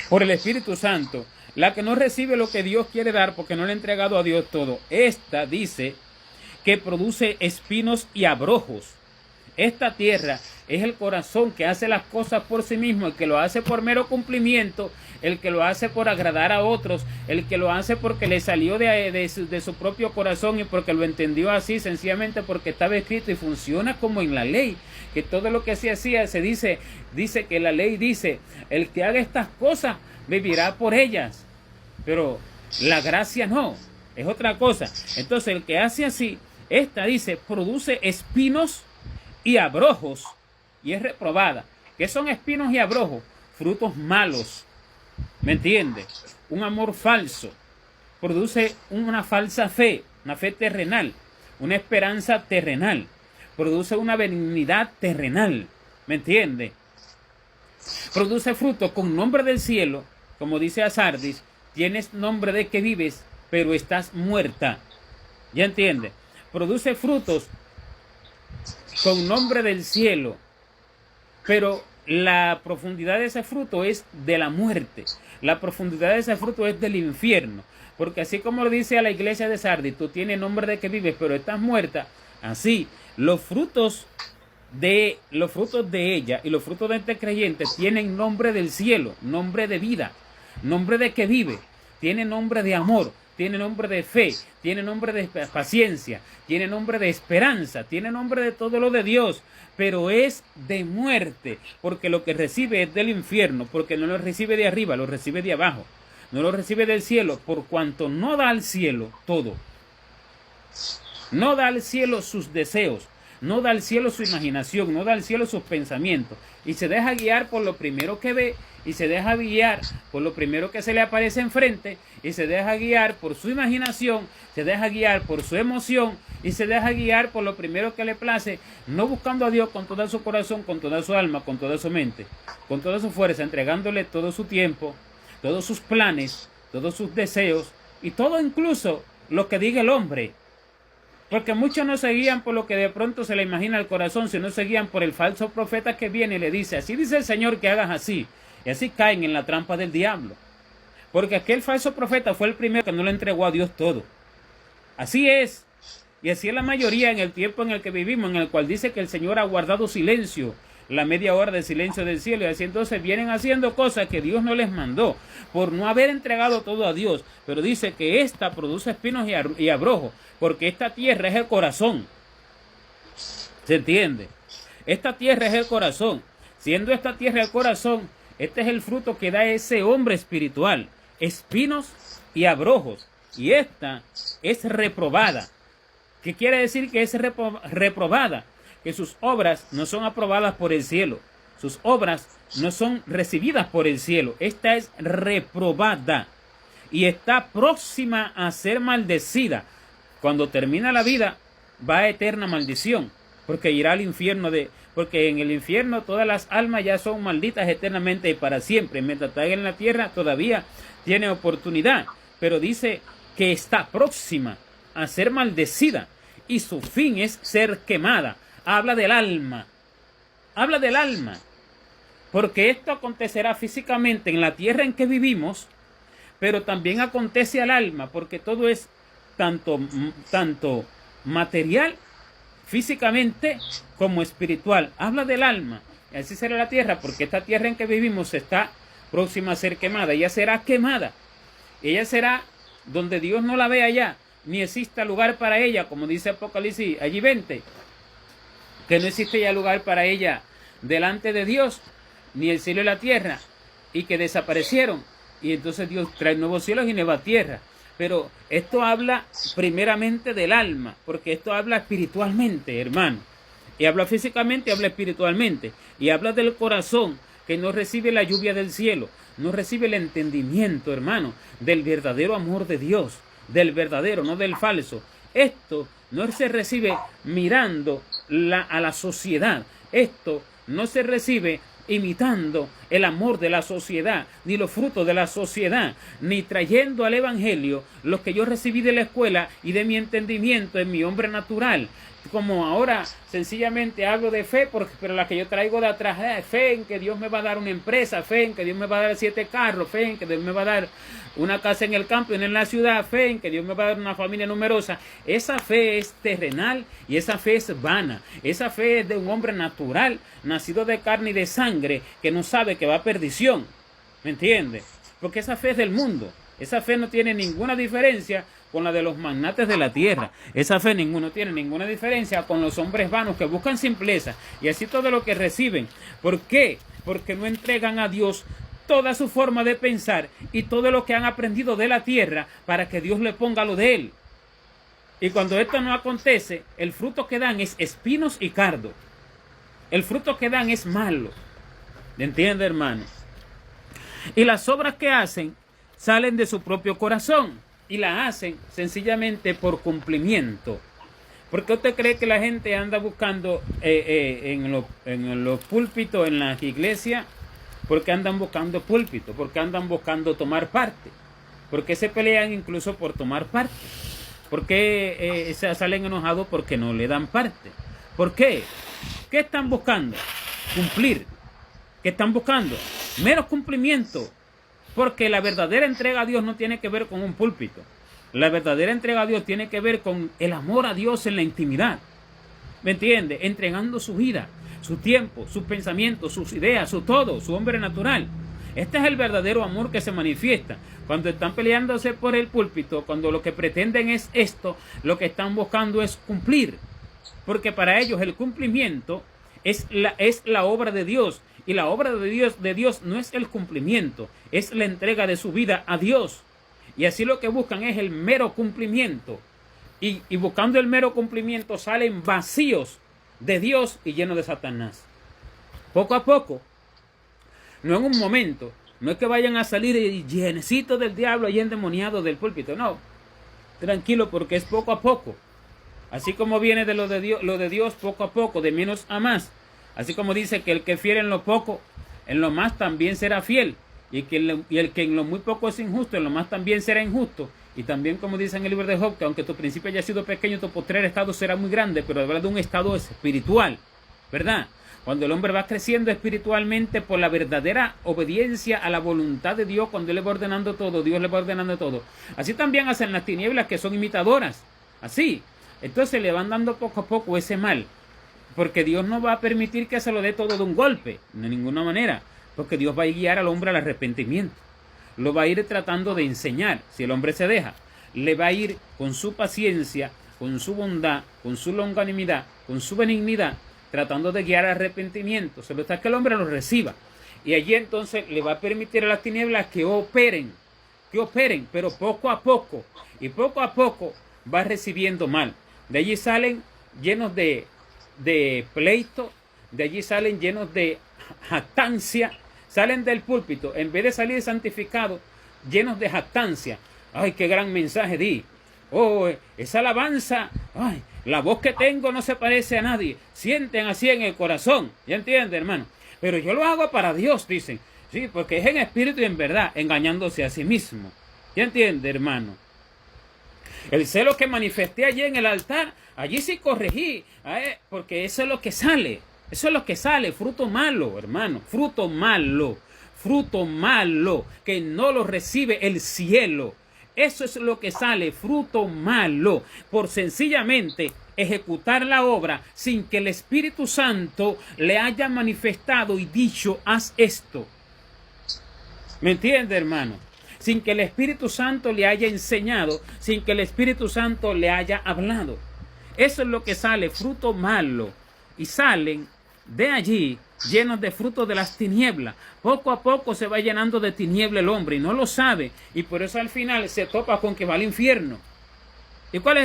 [SPEAKER 1] por el Espíritu Santo, la que no recibe lo que Dios quiere dar porque no le ha entregado a Dios todo, esta dice que produce espinos y abrojos. Esta tierra es el corazón que hace las cosas por sí mismo, el que lo hace por mero cumplimiento, el que lo hace por agradar a otros, el que lo hace porque le salió de su propio corazón y porque lo entendió así, sencillamente porque estaba escrito y funciona como en la ley, que todo lo que se hacía, se dice que la ley dice, el que haga estas cosas vivirá por ellas, pero la gracia no, es otra cosa. Entonces el que hace así, esta dice, produce espinos y abrojos, y es reprobada. ¿Qué son espinos y abrojos? Frutos malos, ¿me entiende? Un amor falso, produce una falsa fe, una fe terrenal, una esperanza terrenal, produce una benignidad terrenal, ¿me entiende? Produce fruto con nombre del cielo, como dice a Sardis, tienes nombre de que vives, pero estás muerta, ¿ya entiende? Produce frutos con nombre del cielo, pero la profundidad de ese fruto es de la muerte, la profundidad de ese fruto es del infierno, porque así como lo dice a la iglesia de Sardis, tú tienes nombre de que vives, pero estás muerta, así los frutos de ella y los frutos de este creyente tienen nombre del cielo, nombre de vida, nombre de que vive, tiene nombre de amor, tiene nombre de fe, tiene nombre de paciencia, tiene nombre de esperanza, tiene nombre de todo lo de Dios, pero es de muerte, porque lo que recibe es del infierno, porque no lo recibe de arriba, lo recibe de abajo, no lo recibe del cielo, por cuanto no da al cielo todo, no da al cielo sus deseos, no da al cielo su imaginación, no da al cielo sus pensamientos, y se deja guiar por lo primero que ve, y se deja guiar por lo primero que se le aparece enfrente, y se deja guiar por su imaginación, se deja guiar por su emoción, y se deja guiar por lo primero que le place, no buscando a Dios con todo su corazón, con toda su alma, con toda su mente, con toda su fuerza, entregándole todo su tiempo, todos sus planes, todos sus deseos, y todo incluso lo que diga el hombre. Porque muchos no se guían por lo que de pronto se le imagina el corazón, sino se guían por el falso profeta que viene y le dice, así dice el Señor que hagas así. Y así caen en la trampa del diablo. Porque aquel falso profeta fue el primero que no le entregó a Dios todo. Así es. Y así es la mayoría en el tiempo en el que vivimos, en el cual dice que el Señor ha guardado silencio, la media hora de silencio del cielo. Y así entonces vienen haciendo cosas que Dios no les mandó, por no haber entregado todo a Dios. Pero dice que esta produce espinos y abrojos, porque esta tierra es el corazón. ¿Se entiende? Esta tierra es el corazón. Siendo esta tierra el corazón, este es el fruto que da ese hombre espiritual, espinos y abrojos, y esta es reprobada. ¿Qué quiere decir que es reprobada? Que sus obras no son aprobadas por el cielo, sus obras no son recibidas por el cielo, esta es reprobada y está próxima a ser maldecida. Cuando termina la vida va a eterna maldición, porque irá al infierno porque en el infierno todas las almas ya son malditas eternamente y para siempre. Mientras está en la tierra todavía tiene oportunidad, pero dice que está próxima a ser maldecida y su fin es ser quemada. Habla del alma, porque esto acontecerá físicamente en la tierra en que vivimos, pero también acontece al alma, porque todo es tanto material físicamente como espiritual. Habla del alma. Y así será la tierra, porque esta tierra en que vivimos está próxima a ser quemada. Ella será quemada. Ella será donde Dios no la vea ya, ni exista lugar para ella, como dice Apocalipsis allí 20, que no existe ya lugar para ella delante de Dios, ni el cielo y la tierra, y que desaparecieron. Y entonces Dios trae nuevos cielos y nueva tierra. Pero esto habla primeramente del alma, porque esto habla espiritualmente, hermano. Y habla físicamente, habla espiritualmente. Y habla del corazón que no recibe la lluvia del cielo, no recibe el entendimiento, hermano, del verdadero amor de Dios, del verdadero, no del falso. Esto no se recibe mirando a la sociedad. Esto no se recibe imitando el amor de la sociedad, ni los frutos de la sociedad, ni trayendo al evangelio lo que yo recibí de la escuela y de mi entendimiento en mi hombre natural. Como ahora sencillamente hablo de fe, pero la que yo traigo de atrás es fe en que Dios me va a dar una empresa, fe en que Dios me va a dar 7 carros, fe en que Dios me va a dar una casa en el campo y no en la ciudad, fe en que Dios me va a dar una familia numerosa. Esa fe es terrenal y esa fe es vana. Esa fe es de un hombre natural, nacido de carne y de sangre, que no sabe que va a perdición. ¿Me entiendes? Porque esa fe es del mundo. Esa fe no tiene ninguna diferencia con la de los magnates de la tierra. Esa fe no tiene ninguna diferencia con los hombres vanos que buscan simpleza y así todo lo que reciben. ¿Por qué? Porque no entregan a Dios toda su forma de pensar y todo lo que han aprendido de la tierra para que Dios le ponga lo de él. Y cuando esto no acontece, el fruto que dan es espinos y cardo. El fruto que dan es malo. ¿Entiende, hermano? Y las obras que hacen salen de su propio corazón y la hacen sencillamente por cumplimiento. ¿Por qué usted cree que la gente anda buscando en los púlpitos, en las iglesias? ¿Por qué andan buscando púlpito? ¿Por qué andan buscando tomar parte? ¿Por qué se pelean incluso por tomar parte? ¿Por qué se salen enojados porque no le dan parte? ¿Por qué? ¿Qué están buscando? Cumplir. ¿Qué están buscando? Mero cumplimiento. Porque la verdadera entrega a Dios no tiene que ver con un púlpito. La verdadera entrega a Dios tiene que ver con el amor a Dios en la intimidad. ¿Me entiende? Entregando su vida, su tiempo, sus pensamientos, sus ideas, su todo, su hombre natural. Este es el verdadero amor que se manifiesta. Cuando están peleándose por el púlpito, cuando lo que pretenden es esto, lo que están buscando es cumplir. Porque para ellos el cumplimiento es la obra de Dios. Y la obra de Dios no es el cumplimiento, es la entrega de su vida a Dios. Y así lo que buscan es el mero cumplimiento. Y buscando el mero cumplimiento salen vacíos de Dios y llenos de Satanás. Poco a poco, no en un momento, no es que vayan a salir llenecitos del diablo y endemoniados del púlpito, no. Tranquilo, porque es poco a poco. Así como viene de lo de Dios poco a poco, de menos a más. Así como dice que el que fiel en lo poco, en lo más también será fiel. Y el que en lo muy poco es injusto, en lo más también será injusto. Y también como dice en el libro de Job, que aunque tu principio haya sido pequeño, tu postrer estado será muy grande. Pero habla de un estado espiritual, ¿verdad? Cuando el hombre va creciendo espiritualmente por la verdadera obediencia a la voluntad de Dios, cuando Él le va ordenando todo, Dios le va ordenando todo. Así también hacen las tinieblas, que son imitadoras. Así. Entonces le van dando poco a poco ese mal. Porque Dios no va a permitir que se lo dé todo de un golpe, de ninguna manera. Porque Dios va a guiar al hombre al arrepentimiento. Lo va a ir tratando de enseñar, si el hombre se deja. Le va a ir con su paciencia, con su bondad, con su longanimidad, con su benignidad, tratando de guiar al arrepentimiento. Solo hasta que el hombre lo reciba. Y allí entonces le va a permitir a las tinieblas que operen, pero poco a poco. Y poco a poco va recibiendo mal. De allí salen llenos de pleito, de allí salen llenos de jactancia, salen del púlpito, en vez de salir santificados, llenos de jactancia. Ay, qué gran mensaje di. Oh, esa alabanza, ay, la voz que tengo no se parece a nadie. Sienten así en el corazón, ¿ya entiende, hermano? Pero yo lo hago para Dios, dicen. Sí, porque es en espíritu y en verdad, engañándose a sí mismo. ¿Ya entiende, hermano? El celo que manifesté allí en el altar, allí sí corregí, porque eso es lo que sale. Eso es lo que sale, fruto malo, hermano, fruto malo, que no lo recibe el cielo. Eso es lo que sale, fruto malo, por sencillamente ejecutar la obra sin que el Espíritu Santo le haya manifestado y dicho, haz esto. ¿Me entiende, hermano? Sin que el Espíritu Santo le haya enseñado, sin que el Espíritu Santo le haya hablado. Eso es lo que sale, fruto malo. Y salen de allí llenos de frutos de las tinieblas. Poco a poco se va llenando de tiniebla el hombre y no lo sabe. Y por eso al final se topa con que va al infierno. ¿Y cuál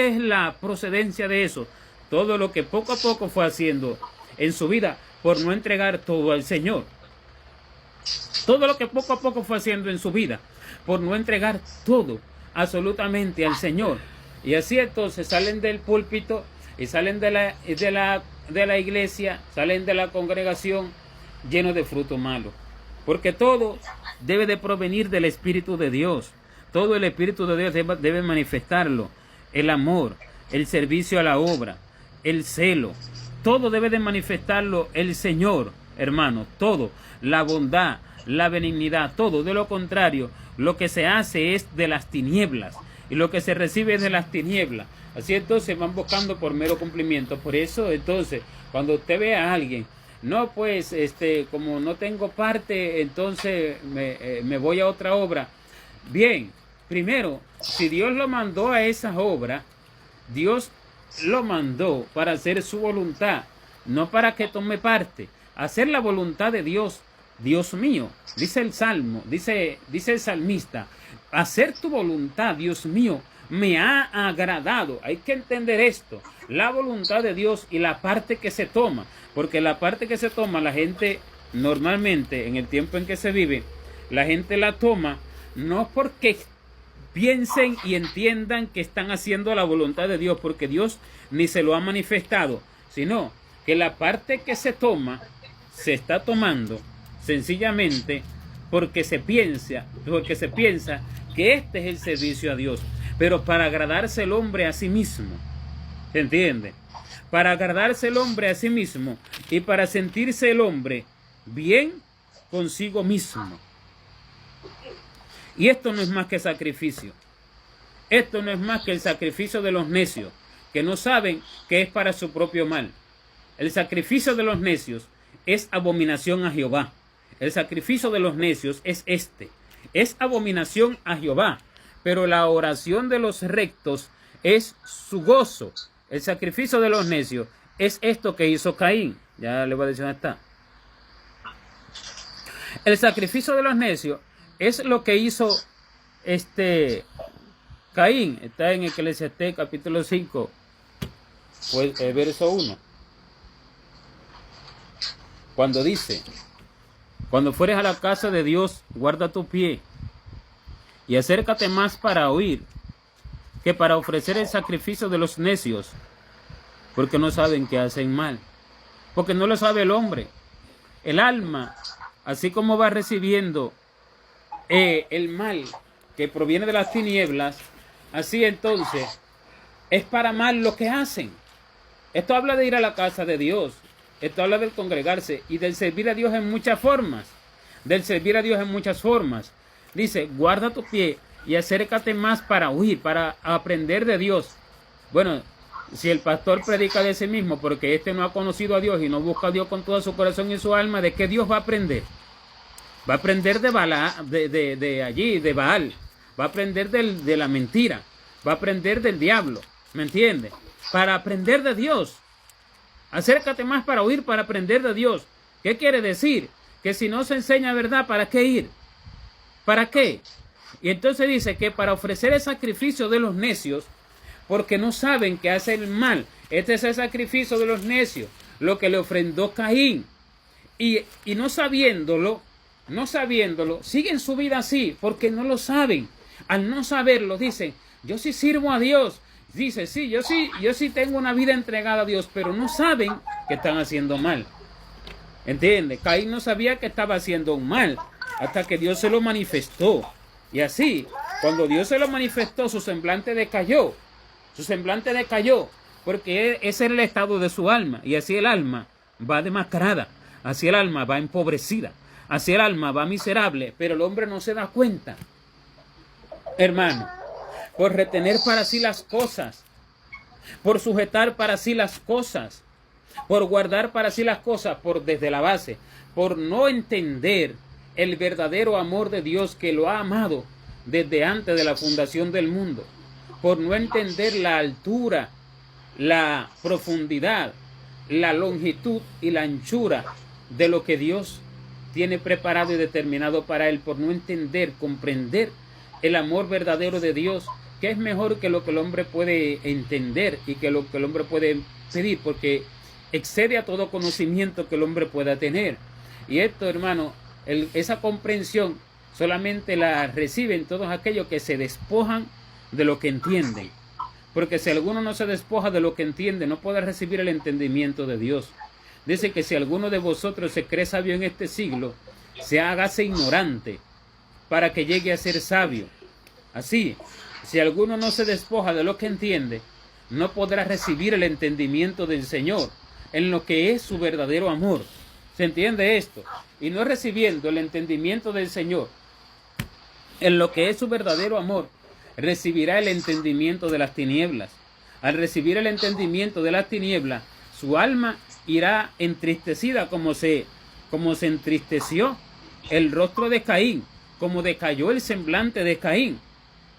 [SPEAKER 1] es la procedencia de eso? Todo lo que poco a poco fue haciendo en su vida por no entregar todo al Señor. Todo lo que poco a poco fue haciendo en su vida por no entregar todo absolutamente al Señor. Y así entonces salen del púlpito y salen de la iglesia, salen de la congregación llenos de fruto malo. Porque todo debe de provenir del Espíritu de Dios. Todo el Espíritu de Dios debe manifestarlo. El amor, el servicio a la obra, el celo. Todo debe de manifestarlo el Señor, hermano. Todo. La bondad, la benignidad, todo. De lo contrario, lo que se hace es de las tinieblas. Y lo que se recibe es de las tinieblas. Así entonces van buscando por mero cumplimiento. Por eso entonces, cuando usted ve a alguien, no pues, como no tengo parte, entonces me voy a otra obra. Bien, primero, si Dios lo mandó a esa obra, Dios lo mandó para hacer su voluntad, no para que tome parte. Hacer la voluntad de Dios, Dios mío, dice el Salmo, dice el salmista, hacer tu voluntad, Dios mío, me ha agradado. Hay que entender esto, la voluntad de Dios y la parte que se toma, porque la parte que se toma, la gente normalmente en el tiempo en que se vive, la gente la toma no porque piensen y entiendan que están haciendo la voluntad de Dios, porque Dios ni se lo ha manifestado, sino que la parte que se toma, se está tomando sencillamente porque se piensa que este es el servicio a Dios, pero para agradarse el hombre a sí mismo, ¿se entiende? Para agradarse el hombre a sí mismo y para sentirse el hombre bien consigo mismo. Y esto no es más que sacrificio. Esto no es más que el sacrificio de los necios, que no saben que es para su propio mal. El sacrificio de los necios es abominación a Jehová. El sacrificio de los necios es es abominación a Jehová. Pero la oración de los rectos es su gozo. El sacrificio de los necios es esto que hizo Caín. Ya le voy a decir dónde está. El sacrificio de los necios es lo que hizo Caín. Está en Eclesiastés capítulo 5, pues, verso 1. Cuando dice: cuando fueres a la casa de Dios, guarda tu pie y acércate más para oír que para ofrecer el sacrificio de los necios, porque no saben que hacen mal, porque no lo sabe el hombre. El alma, así como va recibiendo el mal que proviene de las tinieblas, así entonces es para mal lo que hacen. Esto habla de ir a la casa de Dios, esto habla del congregarse y del servir a Dios en muchas formas, Dice: guarda tu pie y acércate más para oír, para aprender de Dios. Bueno, si el pastor predica de sí mismo porque no ha conocido a Dios y no busca a Dios con todo su corazón y su alma, ¿de qué Dios va a aprender? Va a aprender de Baal, va a aprender de la mentira, va a aprender del diablo, ¿me entiende? Para aprender de Dios. Acércate más para oír, para aprender de Dios. ¿Qué quiere decir? Que si no se enseña verdad, ¿para qué ir? ¿Para qué? Y entonces dice que para ofrecer el sacrificio de los necios, porque no saben que hacen el mal. Este es el sacrificio de los necios, lo que le ofrendó Caín. Y no sabiéndolo, siguen su vida así, porque no lo saben. Al no saberlo, dicen: yo sí sirvo a Dios. Dice: sí, yo sí tengo una vida entregada a Dios, pero no saben que están haciendo mal. ¿Entiende? Caín no sabía que estaba haciendo un mal hasta que Dios se lo manifestó. Y así, cuando Dios se lo manifestó, su semblante decayó. Porque ese era el estado de su alma. Y así el alma va demacrada, así el alma va empobrecida, así el alma va miserable. Pero el hombre no se da cuenta, hermano, por retener para sí las cosas, por sujetar para sí las cosas, por guardar para sí las cosas, desde la base, por no entender el verdadero amor de Dios que lo ha amado desde antes de la fundación del mundo, por no entender la altura, la profundidad, la longitud y la anchura de lo que Dios tiene preparado y determinado para él, por no entender, comprender el amor verdadero de Dios, que es mejor que lo que el hombre puede entender y que lo que el hombre puede pedir, porque excede a todo conocimiento que el hombre pueda tener. Y esto, hermano, esa comprensión solamente la reciben todos aquellos que se despojan de lo que entienden, Porque si alguno no se despoja de lo que entiende, no podrá recibir el entendimiento de Dios. Dice que si alguno de vosotros se cree sabio en este siglo, se hágase ignorante para que llegue a ser sabio. Así, si alguno no se despoja de lo que entiende, no podrá recibir el entendimiento del Señor en lo que es su verdadero amor. ¿Se entiende esto? Y no recibiendo el entendimiento del Señor en lo que es su verdadero amor, recibirá el entendimiento de las tinieblas. Al recibir el entendimiento de las tinieblas, su alma irá entristecida como se entristeció el rostro de Caín, como decayó el semblante de Caín.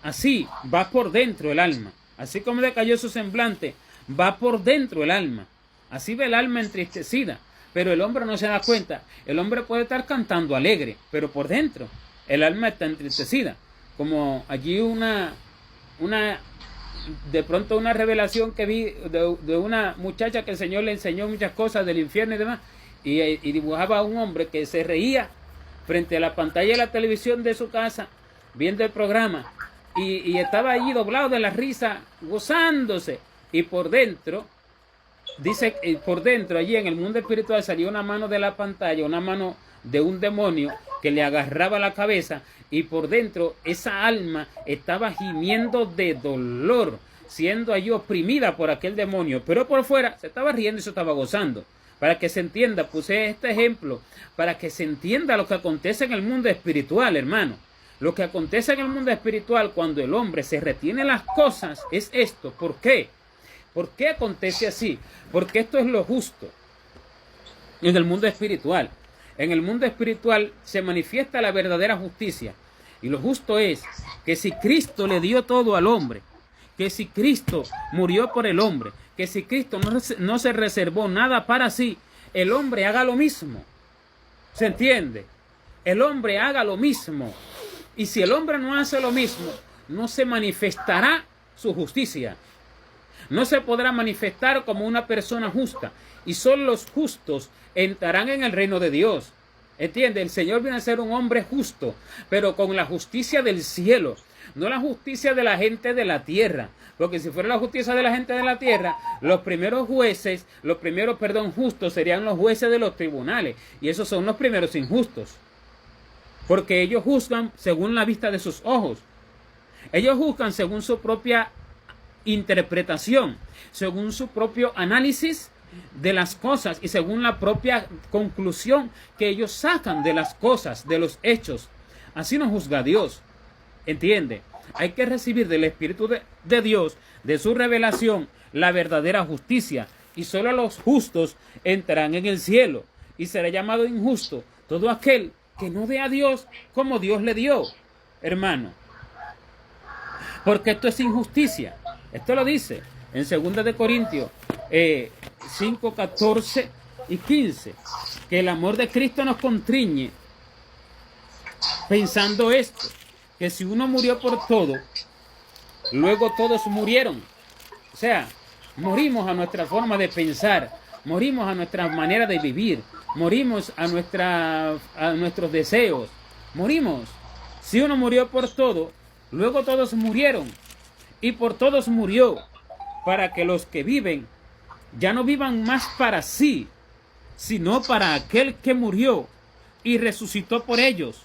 [SPEAKER 1] Así va por dentro el alma. Así como decayó su semblante, va por dentro el alma. Así ve el alma entristecida. Pero el hombre no se da cuenta. El hombre puede estar cantando alegre, pero por dentro el alma está entristecida. Como allí de pronto una revelación que vi de una muchacha que el Señor le enseñó muchas cosas del infierno y demás. Y dibujaba a un hombre que se reía frente a la pantalla de la televisión de su casa, viendo el programa. Y estaba allí doblado de la risa, gozándose. Y por dentro, dice, por dentro, allí en el mundo espiritual salió una mano de la pantalla, una mano de un demonio que le agarraba la cabeza, y por dentro esa alma estaba gimiendo de dolor, siendo allí oprimida por aquel demonio, pero por fuera se estaba riendo y se estaba gozando. Para que se entienda, puse este ejemplo, para que se entienda lo que acontece en el mundo espiritual, hermano. Lo que acontece en el mundo espiritual cuando el hombre se retiene las cosas es esto. ¿Por qué? ¿Por qué acontece así? Porque esto es lo justo en el mundo espiritual. En el mundo espiritual se manifiesta la verdadera justicia. Y lo justo es que si Cristo le dio todo al hombre, que si Cristo murió por el hombre, que si Cristo no se reservó nada para sí, el hombre haga lo mismo. ¿Se entiende? El hombre haga lo mismo. Y si el hombre no hace lo mismo, no se manifestará su justicia. No se podrá manifestar como una persona justa. Y solo los justos entrarán en el reino de Dios. ¿Entiende? El Señor viene a ser un hombre justo, pero con la justicia del cielo, no la justicia de la gente de la tierra. Porque si fuera la justicia de la gente de la tierra, los primeros justos serían los jueces de los tribunales. Y esos son los primeros injustos. Porque ellos juzgan según la vista de sus ojos. Ellos juzgan según su propia interpretación, según su propio análisis de las cosas y según la propia conclusión que ellos sacan de las cosas, de los hechos. Así nos juzga Dios. ¿Entiende? Hay que recibir del Espíritu de Dios, de su revelación, la verdadera justicia. Y solo los justos entrarán en el cielo. Y será llamado injusto todo aquel que no dé a Dios como Dios le dio, hermano. Porque esto es injusticia. Esto lo dice en 2 de Corintios 5, 14 y 15. Que el amor de Cristo nos constriñe, pensando esto, que si uno murió por todo, luego todos murieron. O sea, morimos a nuestra forma de pensar, morimos a nuestra manera de vivir, morimos a nuestros deseos, morimos. Si uno murió por todo, luego todos murieron, y por todos murió, para que los que viven ya no vivan más para sí, sino para aquel que murió y resucitó por ellos.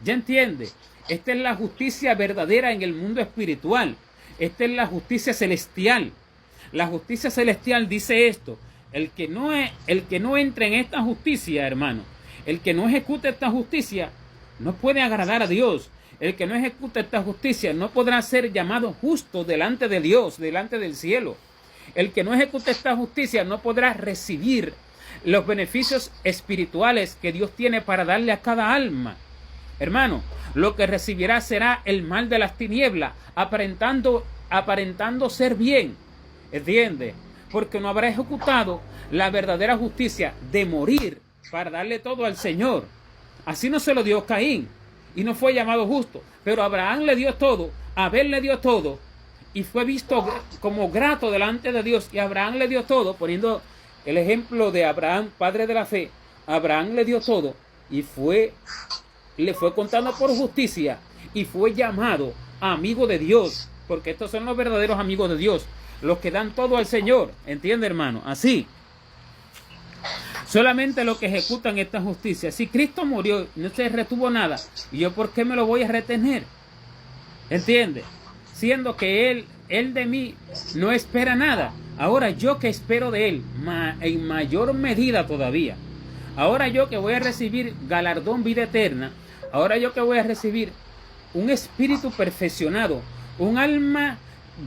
[SPEAKER 1] ¿Ya entiende? Esta es la justicia verdadera en el mundo espiritual. Esta es la justicia celestial. La justicia celestial dice esto: el que no entre en esta justicia, hermano, el que no ejecuta esta justicia, no puede agradar a Dios. El que no ejecuta esta justicia no podrá ser llamado justo delante de Dios, delante del cielo. El que no ejecuta esta justicia no podrá recibir los beneficios espirituales que Dios tiene para darle a cada alma. Hermano, lo que recibirá será el mal de las tinieblas, aparentando ser bien. ¿Entiende? Porque no habrá ejecutado la verdadera justicia de morir para darle todo al Señor. Así no se lo dio Caín y no fue llamado justo. Pero Abraham le dio todo, Abel le dio todo y fue visto como grato delante de Dios. Y Abraham le dio todo, poniendo el ejemplo de Abraham, padre de la fe. Abraham le dio todo y le fue contado por justicia y fue llamado amigo de Dios, porque estos son los verdaderos amigos de Dios, los que dan todo al Señor, ¿entiende, hermano? Así. Solamente los que ejecutan esta justicia. Si Cristo murió, no se retuvo nada, ¿y yo por qué me lo voy a retener? ¿Entiende? Siendo que Él de mí no espera nada. Ahora yo que espero de Él, en mayor medida todavía. Ahora yo que voy a recibir galardón, vida eterna. Ahora yo que voy a recibir un espíritu perfeccionado, un alma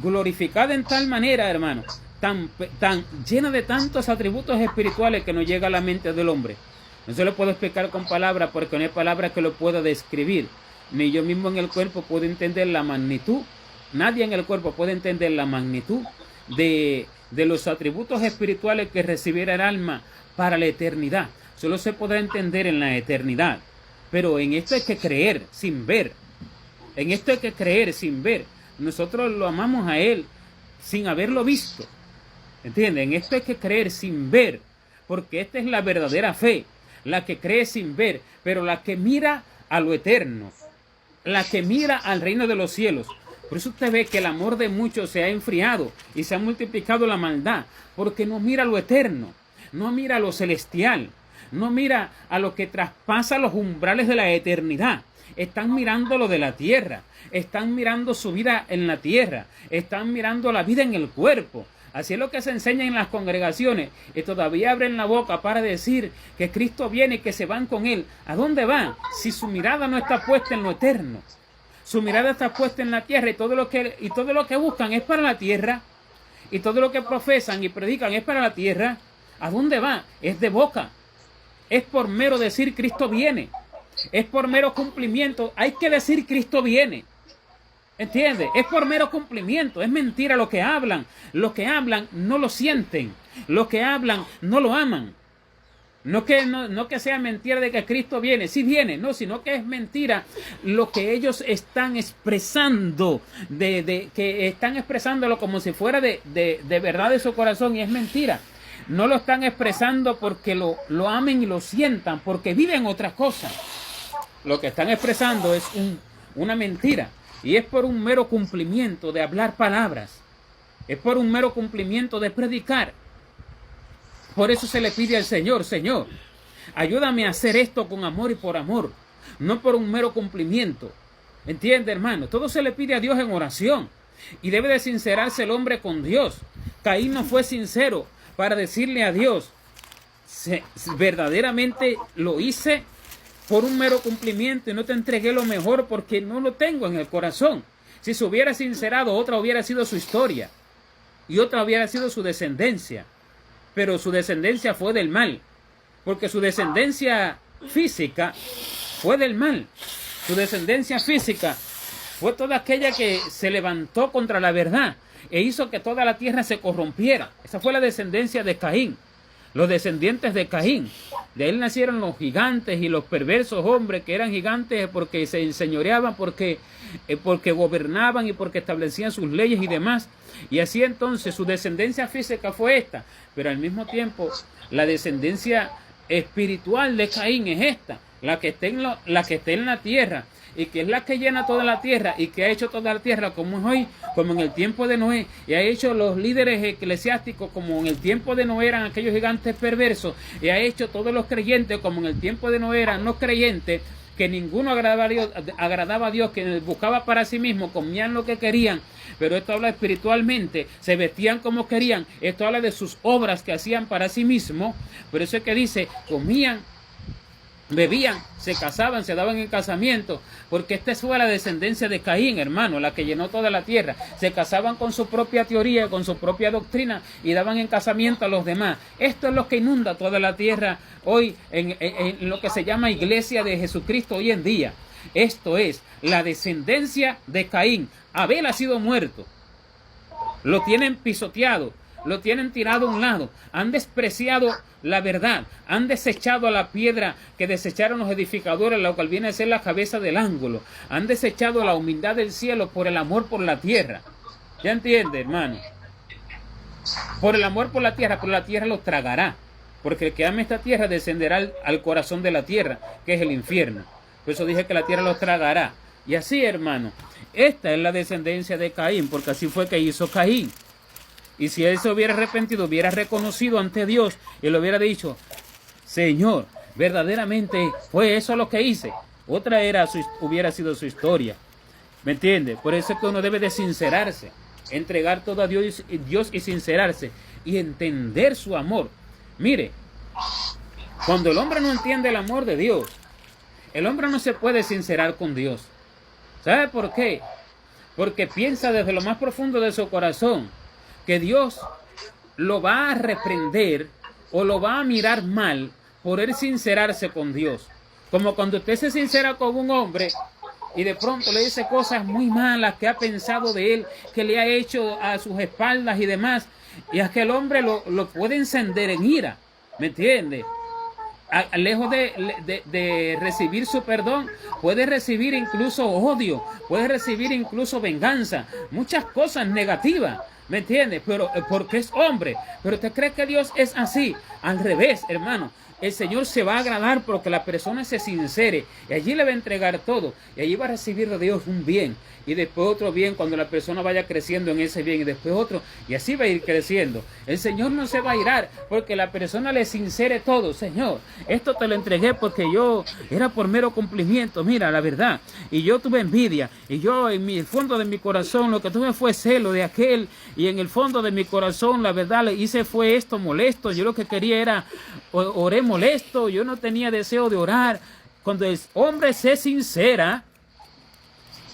[SPEAKER 1] glorificada en tal manera, hermano, tan llena de tantos atributos espirituales que no llega a la mente del hombre. No se lo puedo explicar con palabras, porque no hay palabras que lo pueda describir. Ni yo mismo en el cuerpo puedo entender la magnitud. Nadie en el cuerpo puede entender la magnitud de los atributos espirituales que recibiera el alma para la eternidad. Solo se podrá entender en la eternidad. Pero en esto hay que creer sin ver. En esto hay que creer sin ver. Nosotros lo amamos a Él sin haberlo visto. ¿Entienden? En esto hay que creer sin ver. Porque esta es la verdadera fe. La que cree sin ver. Pero la que mira a lo eterno. La que mira al reino de los cielos. Por eso usted ve que el amor de muchos se ha enfriado y se ha multiplicado la maldad. Porque no mira lo eterno. No mira lo celestial. No mira a lo que traspasa los umbrales de la eternidad. Están mirando lo de la tierra. Están mirando su vida en la tierra. Están mirando la vida en el cuerpo. Así es lo que se enseña en las congregaciones. Y todavía abren la boca para decir que Cristo viene y que se van con Él. ¿A dónde van? Si su mirada no está puesta en lo eterno. Su mirada está puesta en la tierra y todo lo que buscan es para la tierra. Y todo lo que profesan y predican es para la tierra. ¿A dónde va? Es de boca. Es por mero decir Cristo viene. Es por mero cumplimiento. Hay que decir Cristo viene. ¿Entiende? Es por mero cumplimiento. Es mentira lo que hablan. Los que hablan no lo sienten. Los que hablan no lo aman. No que sea mentira de que Cristo viene. Sí viene. No, sino que es mentira lo que ellos están expresando. Que están expresándolo como si fuera de verdad de su corazón. Y es mentira. No lo están expresando porque lo amen y lo sientan. Porque viven otra cosa. Lo que están expresando es una mentira. Y es por un mero cumplimiento de hablar palabras. Es por un mero cumplimiento de predicar. Por eso se le pide al Señor, Señor, ayúdame a hacer esto con amor y por amor. No por un mero cumplimiento. ¿Entiende, hermano? Todo se le pide a Dios en oración. Y debe de sincerarse el hombre con Dios. Caín no fue sincero para decirle a Dios, verdaderamente lo hice por un mero cumplimiento y no te entregué lo mejor porque no lo tengo en el corazón. Si se hubiera sincerado, otra hubiera sido su historia y otra hubiera sido su descendencia. Pero su descendencia fue del mal, porque su descendencia física fue del mal. Su descendencia física fue toda aquella que se levantó contra la verdad e hizo que toda la tierra se corrompiera. Esa fue la descendencia de Caín. Los descendientes de Caín. De él nacieron los gigantes y los perversos hombres que eran gigantes porque se enseñoreaban, porque gobernaban y porque establecían sus leyes y demás. Y así entonces su descendencia física fue esta. Pero al mismo tiempo la descendencia espiritual de Caín es esta. La que está en la tierra. Y que es la que llena toda la tierra y que ha hecho toda la tierra como es hoy, como en el tiempo de Noé, y ha hecho los líderes eclesiásticos como en el tiempo de Noé eran aquellos gigantes perversos, y ha hecho todos los creyentes como en el tiempo de Noé eran no creyentes, que ninguno agradaba a Dios, que buscaba para sí mismo, comían lo que querían. Pero esto habla espiritualmente, se vestían como querían. Esto habla de sus obras que hacían para sí mismo. Por eso es que dice, comían, bebían, se casaban, se daban en casamiento, porque esta fue la descendencia de Caín, hermano, la que llenó toda la tierra. Se casaban con su propia teoría, con su propia doctrina y daban en casamiento a los demás. Esto es lo que inunda toda la tierra hoy en lo que se llama Iglesia de Jesucristo hoy en día. Esto es la descendencia de Caín. Abel ha sido muerto, lo tienen pisoteado, lo tienen tirado a un lado, han despreciado la verdad, han desechado a la piedra que desecharon los edificadores, la cual viene a ser la cabeza del ángulo, han desechado la humildad del cielo por el amor por la tierra. ¿Ya entiende, hermano? Por el amor por la tierra los tragará, porque el que ama esta tierra descenderá al corazón de la tierra, que es el infierno. Por eso dije que la tierra los tragará. Y así, hermano, esta es la descendencia de Caín, porque así fue que hizo Caín. Y si él se hubiera arrepentido, hubiera reconocido ante Dios y le hubiera dicho, Señor, verdaderamente fue eso lo que hice. Otra hubiera sido su historia. ¿Me entiende? Por eso es que uno debe de sincerarse, entregar todo a Dios y sincerarse y entender su amor. Mire, cuando el hombre no entiende el amor de Dios, el hombre no se puede sincerar con Dios. ¿Sabe por qué? Porque piensa desde lo más profundo de su corazón que Dios lo va a reprender o lo va a mirar mal por él sincerarse con Dios. Como cuando usted se sincera con un hombre y de pronto le dice cosas muy malas que ha pensado de él, que le ha hecho a sus espaldas y demás, y es que el hombre lo puede encender en ira, ¿me entiende? Lejos de recibir su perdón, puede recibir incluso odio, puede recibir incluso venganza, muchas cosas negativas, ¿me entiende? Pero porque es hombre. Pero ¿usted cree que Dios es así? Al revés, hermano. El Señor se va a agradar porque la persona se sincere y allí le va a entregar todo y allí va a recibir de Dios un bien y después otro bien cuando la persona vaya creciendo en ese bien y después otro y así va a ir creciendo. El Señor no se va a irar porque la persona le sincere todo. Señor, esto te lo entregué porque yo era por mero cumplimiento, mira la verdad, y yo tuve envidia y yo en el fondo de mi corazón lo que tuve fue celo de aquel y en el fondo de mi corazón la verdad le hice fue esto molesto, yo lo que quería era oré molesto, yo no tenía deseo de orar. Cuando el hombre se sincera,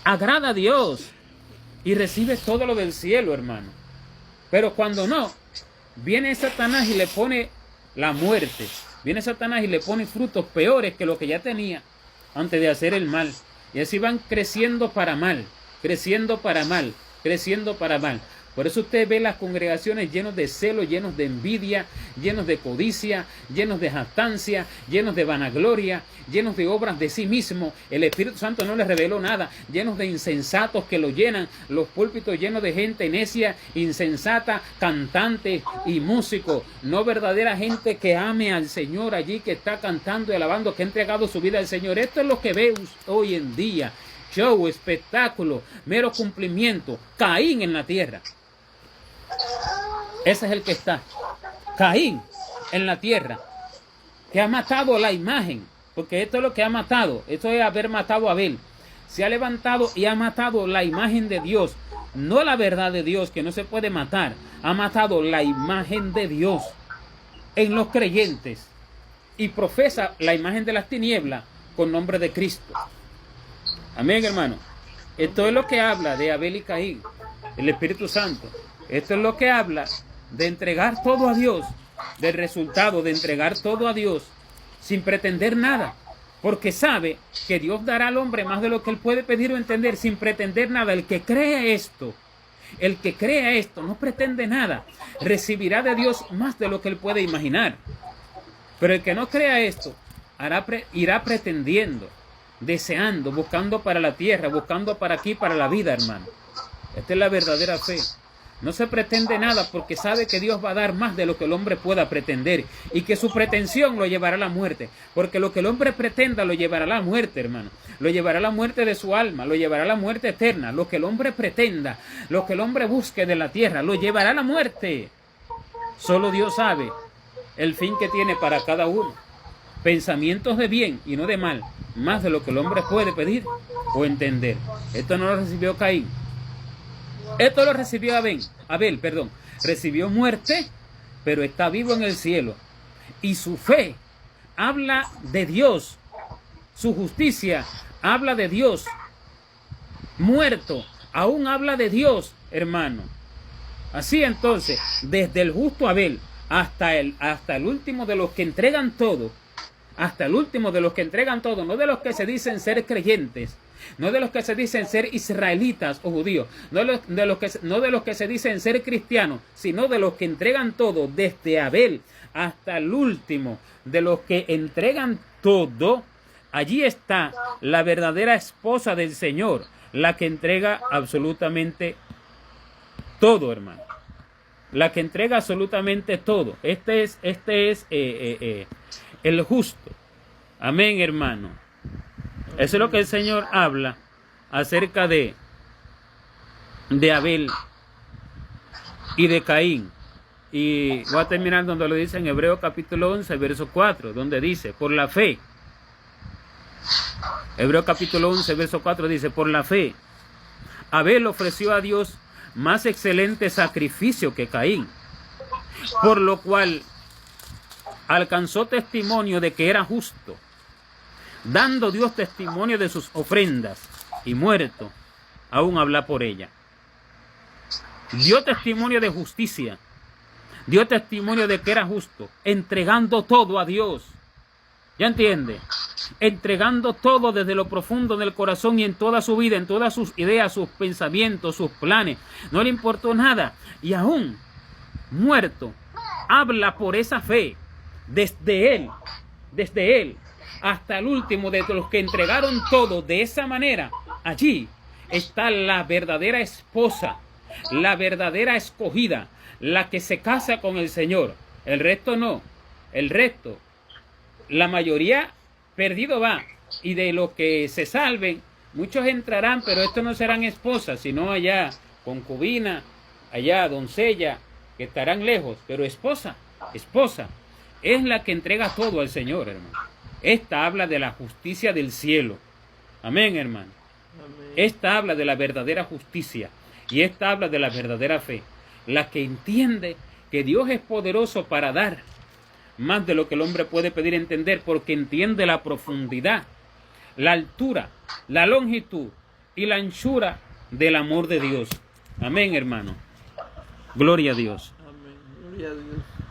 [SPEAKER 1] agrada a Dios y recibe todo lo del cielo, hermano. Pero cuando no, viene Satanás y le pone la muerte. Viene Satanás y le pone frutos peores que lo que ya tenía antes de hacer el mal. Y así van creciendo para mal, creciendo para mal, creciendo para mal. Por eso usted ve las congregaciones llenos de celo, llenos de envidia, llenos de codicia, llenos de jactancia, llenos de vanagloria, llenos de obras de sí mismo. El Espíritu Santo no les reveló nada, llenos de insensatos que lo llenan, los púlpitos llenos de gente necia, insensata, cantantes y músicos, no verdadera gente que ame al Señor allí, que está cantando y alabando, que ha entregado su vida al Señor. Esto es lo que ve hoy en día. Show, espectáculo, mero cumplimiento, Caín en la tierra. Ese es el que está. Caín en la tierra, que ha matado la imagen, porque esto es lo que ha matado, esto es haber matado a Abel. Se ha levantado y ha matado la imagen de Dios, no la verdad de Dios, que no se puede matar. Ha matado la imagen de Dios en los creyentes y profesa la imagen de las tinieblas con nombre de Cristo. Amén, hermano. Esto es lo que habla de Abel y Caín, el Espíritu Santo. Esto es lo que habla de entregar todo a Dios, del resultado de entregar todo a Dios sin pretender nada, porque sabe que Dios dará al hombre más de lo que él puede pedir o entender sin pretender nada. El que cree esto, no pretende nada, recibirá de Dios más de lo que él puede imaginar. Pero el que no crea esto, irá pretendiendo, deseando, buscando para la tierra, buscando para aquí, para la vida, hermano. Esta es la verdadera fe. No se pretende nada porque sabe que Dios va a dar más de lo que el hombre pueda pretender y que su pretensión lo llevará a la muerte. Porque lo que el hombre pretenda lo llevará a la muerte, hermano. Lo llevará a la muerte de su alma, lo llevará a la muerte eterna. Lo que el hombre pretenda, lo que el hombre busque de la tierra, lo llevará a la muerte. Solo Dios sabe el fin que tiene para cada uno. Pensamientos de bien y no de mal, más de lo que el hombre puede pedir o entender. Esto no lo recibió Caín. Esto lo recibió Abel, recibió muerte, pero está vivo en el cielo. Y su fe habla de Dios, su justicia habla de Dios. Muerto, aún habla de Dios, hermano. Así entonces, desde el justo Abel hasta el último de los que entregan todo, hasta el último de los que entregan todo, no de los que se dicen ser creyentes, no de los que se dicen ser israelitas o judíos, no de los que se dicen ser cristianos, sino de los que entregan todo, desde Abel hasta el último de los que entregan todo. Allí está la verdadera esposa del Señor, la que entrega absolutamente todo, hermano. La que entrega absolutamente todo. Este es el justo. Amén, hermano. Eso es lo que el Señor habla acerca de Abel y de Caín. Y voy a terminar donde lo dice en Hebreos capítulo 11, verso 4, donde dice, por la fe. Hebreos capítulo 11, verso 4 dice, por la fe, Abel ofreció a Dios más excelente sacrificio que Caín, por lo cual alcanzó testimonio de que era justo, dando Dios testimonio de sus ofrendas, y muerto, aún habla por ella. Dio testimonio de justicia, dio testimonio de que era justo, entregando todo a Dios. ¿Ya entiende? Entregando todo desde lo profundo del corazón y en toda su vida, en todas sus ideas, sus pensamientos, sus planes. No le importó nada. Y aún, muerto, habla por esa fe, desde él, hasta el último de los que entregaron todo de esa manera. Allí está la verdadera esposa, la verdadera escogida, la que se casa con el Señor. El resto no. El resto, la mayoría perdido va. Y de los que se salven, muchos entrarán, pero estos no serán esposas, sino allá concubina, allá doncella, que estarán lejos. Pero esposa es la que entrega todo al Señor, hermano. Esta habla de la justicia del cielo. Amén, hermano. Amén. Esta habla de la verdadera justicia. Y esta habla de la verdadera fe. La que entiende que Dios es poderoso para dar más de lo que el hombre puede pedir entender, porque entiende la profundidad, la altura, la longitud y la anchura del amor de Dios. Amén, hermano. Gloria a Dios.
[SPEAKER 2] Amén. Gloria a Dios.